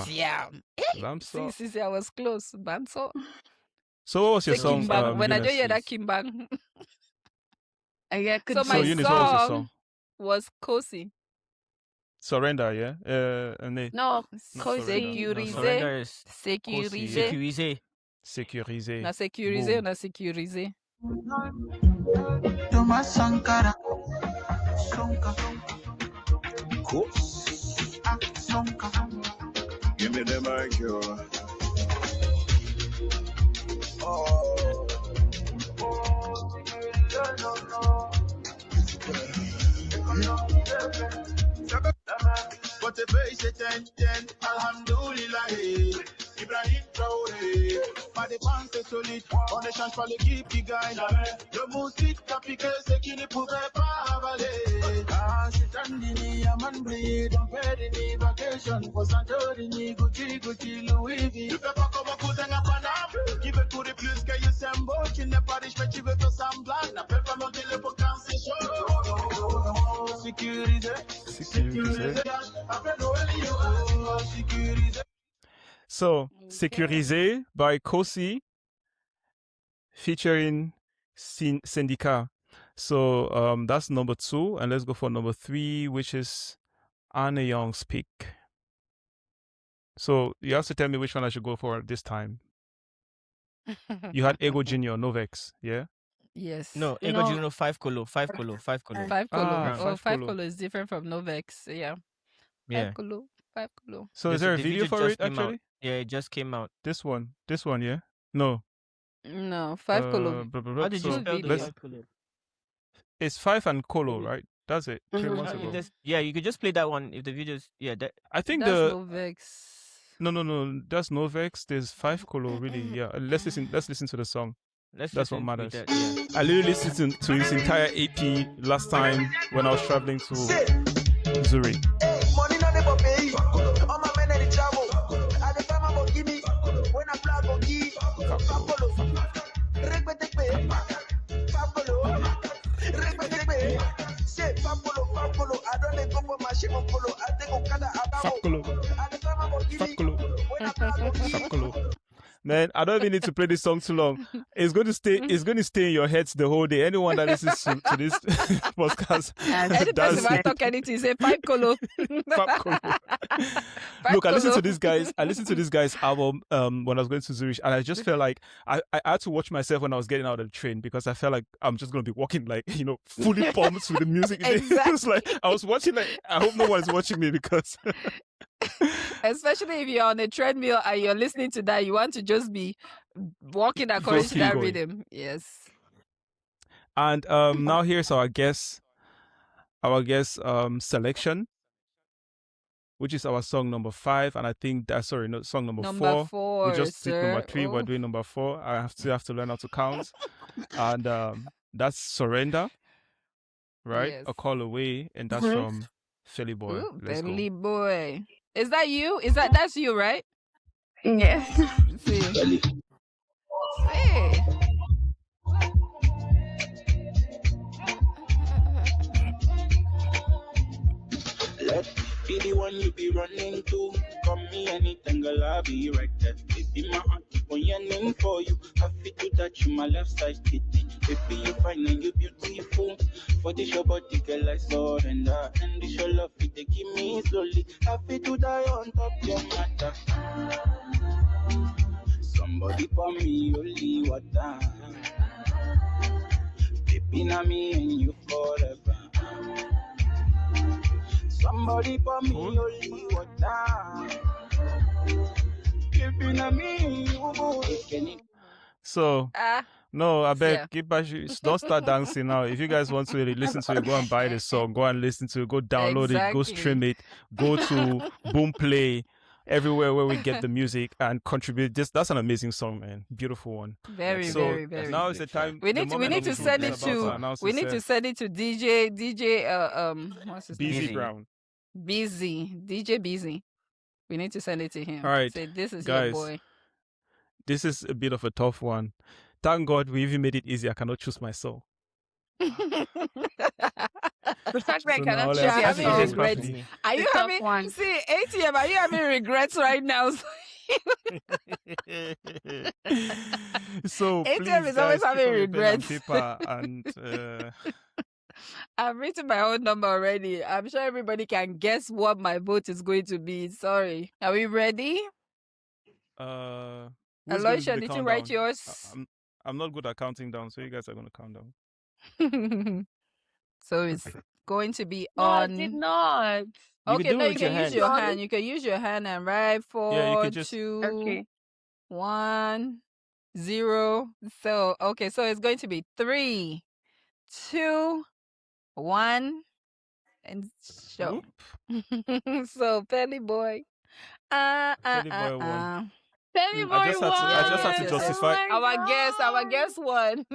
Speaker 4: Yeah.
Speaker 3: Lamso.
Speaker 4: See, I was close. Banso.
Speaker 3: So what was your song?
Speaker 4: When I don't hear that Kimbang.
Speaker 2: So
Speaker 4: my
Speaker 3: Eunice, what was your song?
Speaker 4: Was Kosi.
Speaker 3: Surrender, yeah?
Speaker 2: No,
Speaker 1: Surrender is sécuriser.
Speaker 3: Sécuriser.
Speaker 4: Na sécuriser, on a sécurisé.
Speaker 5: Thomas Sankara. Sonka. Sonka. Give me the mic, yo. But the bass is 10, Alhamdulillah. Ibrahim Traore, pas de pensée solide, on ne change pas l'équipe qui gagne. Le musique tropical, c'est qui ne pouvait pas avaler. Ah, c'est Tandini, Yaman Bleed, on fait des vacations pour Santorini, Gucci, Louis V. Tu fais pas comme un cousin à Paname, qui veut courir plus que Yusembo, qui n'est pas riche mais tu veux te semblant. N'appelle pas mon télé pour quand c'est chaud. Sécurisé. Après Noël, sécurisé.
Speaker 3: So, Sécurisé by Kosi featuring Syndicat. So, that's number 2. And let's go for number 3, which is Anna Young's pick. So, you have to tell me which one I should go for this time. You had Ego Junior, Novex, yeah?
Speaker 4: Yes.
Speaker 1: No, Ego Junior 5 Colo.
Speaker 4: 5 Colo. 5 Colo is different from Novex. Yeah. 5 Colo. 5 Colo.
Speaker 3: So is there a video for it actually?
Speaker 1: Yeah, it just came out.
Speaker 3: This one, yeah? No.
Speaker 4: No, 5 Colo.
Speaker 1: How did you spell the 5 Colo?
Speaker 3: It's 5 and Colo, right? That's it. 3 months
Speaker 2: Mhm.
Speaker 3: ago.
Speaker 1: You could just play that one if the videos.
Speaker 3: I think
Speaker 4: That's
Speaker 3: the
Speaker 4: no vex.
Speaker 3: no. That's no vex. There's 5 Colo really. Yeah. Let's listen to the song.
Speaker 1: Let's
Speaker 3: That's what
Speaker 1: listen with
Speaker 3: matters.
Speaker 1: that. Yeah.
Speaker 3: I literally listened to his entire EP last time when I was traveling to Zurich.
Speaker 6: Money not able pay. All my men in the travel. At the time I go give me. When I plug go give. Fapolo. Repete pay. Fapolo. Repete pay. Say Fapolo. I don't go for my ship of polo. I take Okada
Speaker 3: Fap
Speaker 6: ababo.
Speaker 3: Colo.
Speaker 6: At the time I go give me.
Speaker 3: Fap Colo.
Speaker 6: When I plug go give.
Speaker 3: Fap Colo. Man, I don't even need to play this song too long. It's going to stay in your heads the whole day. Anyone that listens to this podcast,
Speaker 4: Any person
Speaker 3: that's
Speaker 4: might talk anything, say 5 Colo.
Speaker 3: Fap Colo. Look, I listened to this guy's album when I was going to Zurich, and I just felt like I had to watch myself when I was getting out of the train because I felt like I'm just going to be walking like, fully pumped with the music.
Speaker 4: Exactly.
Speaker 3: It was like I was watching like I hope no one is watching me because
Speaker 4: Especially if you're on a treadmill and you're listening to that, you want to just be walking according to that
Speaker 3: going.
Speaker 4: rhythm. Yes.
Speaker 3: And now here's our guest selection, which is our song number 5, and I think that's song number 4.
Speaker 4: 4.
Speaker 3: We just did number 3. We're
Speaker 4: Oh.
Speaker 3: doing number 4. I still have to learn how to count, and that's Surrender, right?
Speaker 4: Yes.
Speaker 3: A Call Away, and that's
Speaker 2: Mhm.
Speaker 3: from Philly Boy.
Speaker 4: Ooh,
Speaker 3: Let's go.
Speaker 4: Belly boy. Is that you? That's you, right?
Speaker 2: Yes.
Speaker 4: See. Hey.
Speaker 6: Let be the one you be running to. Call me anything, girl, I'll be right there. Baby, my heart keep on yearning for you. Happy to touch you, my left side kitty. Baby, you fine and you beautiful. For this your body, girl, I surrender. And this your love, it they give me slowly. Happy to die on top your matter. Somebody pour me holy water. Baby, now me and you forever. Somebody pour me holy water. Baby, now me and you.
Speaker 3: So
Speaker 4: Ah.
Speaker 3: no, I beg,
Speaker 4: Yeah.
Speaker 3: keep back. Don't start dancing now. If you guys want to listen to it, go and buy the song. Go and listen to it. Go download it. Go stream it. Go to Boomplay, everywhere where we get the music and contribute. That's an amazing song, man. Beautiful one.
Speaker 4: Very,
Speaker 3: So
Speaker 4: very, very.
Speaker 3: now is the time.
Speaker 4: We
Speaker 3: the
Speaker 4: need to
Speaker 3: moment of
Speaker 4: send
Speaker 3: truth
Speaker 4: it
Speaker 3: is about
Speaker 4: to
Speaker 3: announce
Speaker 4: we need to
Speaker 3: itself.
Speaker 4: send it to DJ what's his name?
Speaker 3: BZ
Speaker 1: Busy.
Speaker 3: Brown.
Speaker 4: Busy. DJ Busy. We need to send it to him.
Speaker 3: All right,
Speaker 4: Say this is
Speaker 3: guys.
Speaker 4: your boy.
Speaker 3: This is a bit of a tough one. Thank God we even made it easy. I cannot choose my song.
Speaker 2: The fact that I
Speaker 3: So now
Speaker 2: cannot
Speaker 3: all
Speaker 2: choose
Speaker 3: I
Speaker 4: You're
Speaker 3: have
Speaker 2: your
Speaker 3: to
Speaker 4: having
Speaker 3: do
Speaker 2: song.
Speaker 3: is
Speaker 4: regrets.
Speaker 3: back me.
Speaker 4: Are you
Speaker 2: The tough
Speaker 4: having
Speaker 2: one.
Speaker 4: see ATM? Are you having regrets right now?
Speaker 3: So
Speaker 4: ATM
Speaker 3: please,
Speaker 4: is always
Speaker 3: guys,
Speaker 4: having
Speaker 3: pick up your pen and
Speaker 4: regrets.
Speaker 3: paper and
Speaker 4: I've written my own number already. I'm sure everybody can guess what my vote is going to be. Sorry. Are we ready?
Speaker 3: who's going to do
Speaker 4: Aloysia,
Speaker 3: the
Speaker 4: did you write
Speaker 3: countdown?
Speaker 4: yours?
Speaker 3: I'm not good at counting down, so you guys are going to count down.
Speaker 4: So it's going to be
Speaker 2: No, I did
Speaker 4: on.
Speaker 2: not.
Speaker 1: You can
Speaker 4: Okay,
Speaker 1: do
Speaker 4: no,
Speaker 1: it
Speaker 4: you
Speaker 1: with your
Speaker 4: can use
Speaker 1: hand.
Speaker 4: your
Speaker 2: Sorry.
Speaker 4: hand. You can use your hand and write
Speaker 3: Yeah, you
Speaker 4: 4,
Speaker 3: can just
Speaker 4: 2,
Speaker 2: Okay.
Speaker 4: 1, 0. So okay, so it's going to be 3, 2, 1, and show.
Speaker 3: whoop.
Speaker 4: So Pelly boy.
Speaker 3: Philly Boy won.
Speaker 2: Tell me
Speaker 4: Mm.
Speaker 2: boy
Speaker 3: I just had to
Speaker 4: Yes.
Speaker 3: justify.
Speaker 2: Oh my
Speaker 4: Our guest won.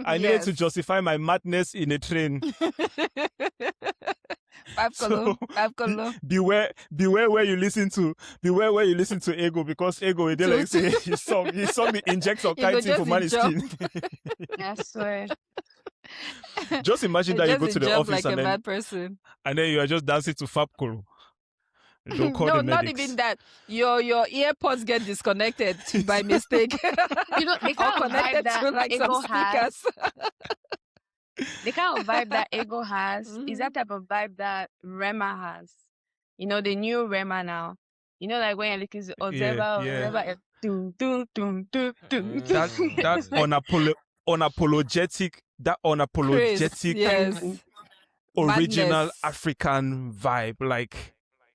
Speaker 3: I needed to
Speaker 4: Yes.
Speaker 3: justify my madness in a train.
Speaker 4: 5
Speaker 3: So
Speaker 4: color. 5 color.
Speaker 3: beware where you listen to Ego, because Ego they like say he song the inject some
Speaker 4: He go
Speaker 3: kind thing for
Speaker 4: just
Speaker 3: money
Speaker 4: jump.
Speaker 3: skin.
Speaker 2: I swear.
Speaker 3: Just imagine that you go
Speaker 4: Just
Speaker 3: to the
Speaker 4: jump
Speaker 3: office
Speaker 4: like a
Speaker 3: and
Speaker 4: mad person.
Speaker 3: then you are just dancing to Fab Kolo. Don't call
Speaker 4: No,
Speaker 3: the
Speaker 4: not
Speaker 3: medics.
Speaker 4: even that. Your earpods get disconnected by mistake.
Speaker 2: You know, the
Speaker 4: Or
Speaker 2: kind of vibe
Speaker 4: connected
Speaker 2: that
Speaker 4: to like
Speaker 2: Ego
Speaker 4: some
Speaker 2: has,
Speaker 4: speakers.
Speaker 2: the kind of vibe that Ego has is
Speaker 4: Mhm.
Speaker 2: that type of vibe that Rema has. You know, the new Rema now. You know, like when you're looking at Ozeba,
Speaker 3: Yeah.
Speaker 2: Ozeba, doom, doom, doom, doom, doom,
Speaker 3: That unapologetic
Speaker 4: Chris, yes.
Speaker 3: original
Speaker 4: Madness.
Speaker 3: African vibe, like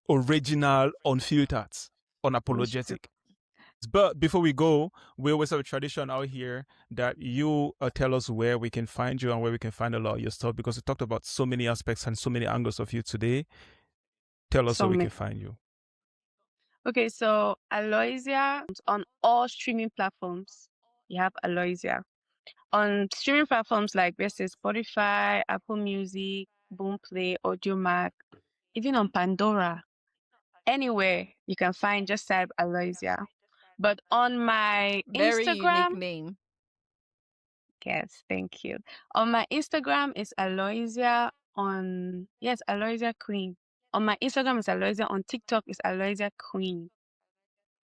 Speaker 3: original, unfiltered, unapologetic. But before we go, we always have a tradition out here that you tell us where we can find you and where we can find a lot of your stuff, because we talked about so many aspects and so many angles of you today. Tell us where we can find you.
Speaker 2: Okay, so Aloysia on all streaming platforms. You have Aloysia. On streaming platforms like Spotify, Apple Music, Boomplay, Audiomack, even on Pandora. Anywhere you can find, just type Aloysia. But on my
Speaker 4: Very unique
Speaker 2: Instagram,
Speaker 4: name.
Speaker 2: yes, thank you. On my Instagram is Aloysia Aloysia Queen. On my Instagram is Aloysia. On TikTok is Aloysia Queen.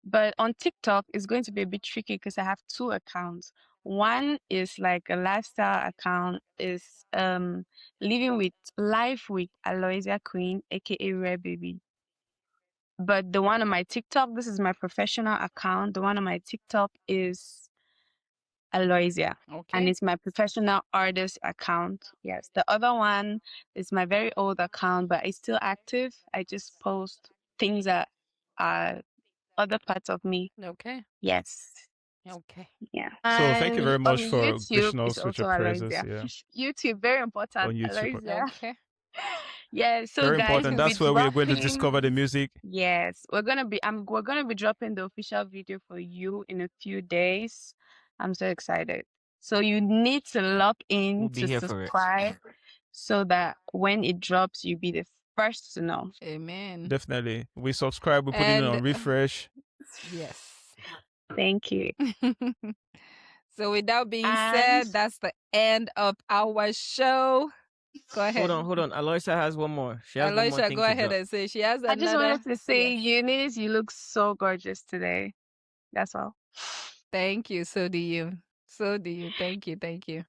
Speaker 2: But on TikTok, it's going to be a bit tricky because I have 2 accounts. One is like a lifestyle account, is life with Aloysia Queen, aka Rare Baby. But the one on my TikTok, this is my professional account. The one on my TikTok is Aloysia.
Speaker 4: Okay.
Speaker 2: And it's my professional artist account. Yes. The other one is my very old account, but it's still active. I just post things that are other parts of me.
Speaker 4: Okay.
Speaker 2: Yes.
Speaker 4: Okay.
Speaker 2: Yeah.
Speaker 3: So thank you very
Speaker 2: And
Speaker 3: much
Speaker 2: on
Speaker 3: for
Speaker 2: YouTube
Speaker 3: gracing
Speaker 2: is
Speaker 3: us with
Speaker 2: also
Speaker 3: your presence.
Speaker 2: Aloysia.
Speaker 3: Yeah,
Speaker 2: YouTube, very important.
Speaker 3: on YouTube.
Speaker 2: Aloysia.
Speaker 4: Okay.
Speaker 2: Yeah. So
Speaker 3: Very
Speaker 2: guys,
Speaker 3: important.
Speaker 2: we'll be
Speaker 3: That's where we're going to
Speaker 2: dropping.
Speaker 3: discover the music.
Speaker 2: Yes, we're gonna be dropping the official video for you in a few days. I'm so excited. So you need to log in
Speaker 1: We'll be
Speaker 2: to
Speaker 1: here for it.
Speaker 2: subscribe so that when it drops, you'll be the first to know.
Speaker 4: Amen.
Speaker 3: Definitely. We subscribe, we put it on refresh.
Speaker 4: Yes.
Speaker 2: Thank you.
Speaker 4: So with that being
Speaker 2: And
Speaker 4: said, that's the end of our show. Go ahead.
Speaker 1: Hold on. Aloysia has one more. She has one more
Speaker 4: Aloysia,
Speaker 1: thing
Speaker 4: go
Speaker 1: to
Speaker 4: ahead
Speaker 1: drop.
Speaker 4: and say she has
Speaker 2: I
Speaker 4: another.
Speaker 2: just wanted to say,
Speaker 4: Yes.
Speaker 2: Eunice, you look so gorgeous today. That's all.
Speaker 4: Thank you. So do you. So do you. Thank you. Thank you.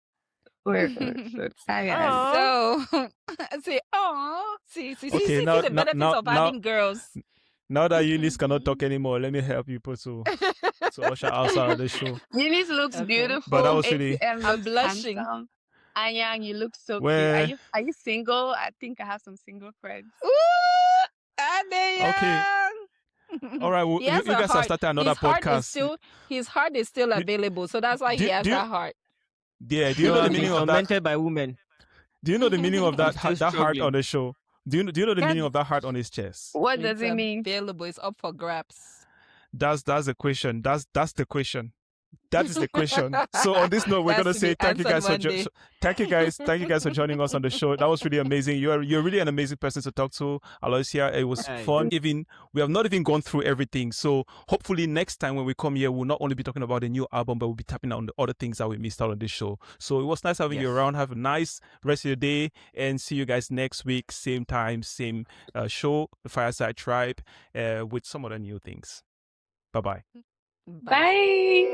Speaker 2: We're so tired.
Speaker 1: Aw.
Speaker 4: So say, oh, see
Speaker 3: Okay, now-
Speaker 4: the
Speaker 3: now-
Speaker 4: benefits
Speaker 3: now-
Speaker 4: of
Speaker 3: now-
Speaker 4: having girls.
Speaker 3: Now that Eunice cannot talk anymore, let me help you put to usher outside of the show.
Speaker 2: Eunice looks
Speaker 4: Okay.
Speaker 2: beautiful.
Speaker 3: But that was really-
Speaker 2: ATM
Speaker 4: I'm
Speaker 2: looks
Speaker 4: blushing.
Speaker 2: handsome. Anyang, you look so cute.
Speaker 3: Well-
Speaker 2: Are you single? I think I have some single friends.
Speaker 4: Ooh,
Speaker 3: Okay. All right,
Speaker 4: He has
Speaker 3: you
Speaker 4: a
Speaker 3: guys have
Speaker 4: heart.
Speaker 3: started another podcast.
Speaker 4: His heart is still available, so that's why he
Speaker 3: do-
Speaker 4: has
Speaker 3: do you-
Speaker 4: that heart.
Speaker 3: Yeah, do you
Speaker 1: No,
Speaker 3: know the
Speaker 1: I'm being
Speaker 3: meaning of that?
Speaker 1: tormented by women.
Speaker 3: Do you know the meaning of that
Speaker 1: still
Speaker 3: that heart
Speaker 1: struggling.
Speaker 3: on the show? Do you know the
Speaker 2: Yes.
Speaker 3: meaning of that heart on his chest?
Speaker 2: What does
Speaker 4: It's
Speaker 2: it mean?
Speaker 4: available. It's up for grabs.
Speaker 3: That's the question. That's the question. That is the question. So on this note, we're
Speaker 4: That's
Speaker 3: gonna
Speaker 4: to
Speaker 3: say
Speaker 4: be
Speaker 3: thank you guys for
Speaker 4: answered one day.
Speaker 3: thank you guys for joining us on the show. That was really amazing. You're really an amazing person to talk to, Aloysia. It was
Speaker 1: Hey.
Speaker 3: fun. We have not even gone through everything. So hopefully next time when we come here, we'll not only be talking about the new album, but we'll be tapping on the other things that we missed out on this show. So it was nice having you
Speaker 1: Yes.
Speaker 3: around. Have a nice rest of your day, and see you guys next week, same time, same show, the Fireside Tribe, with some other new things. Bye-bye.
Speaker 2: Bye.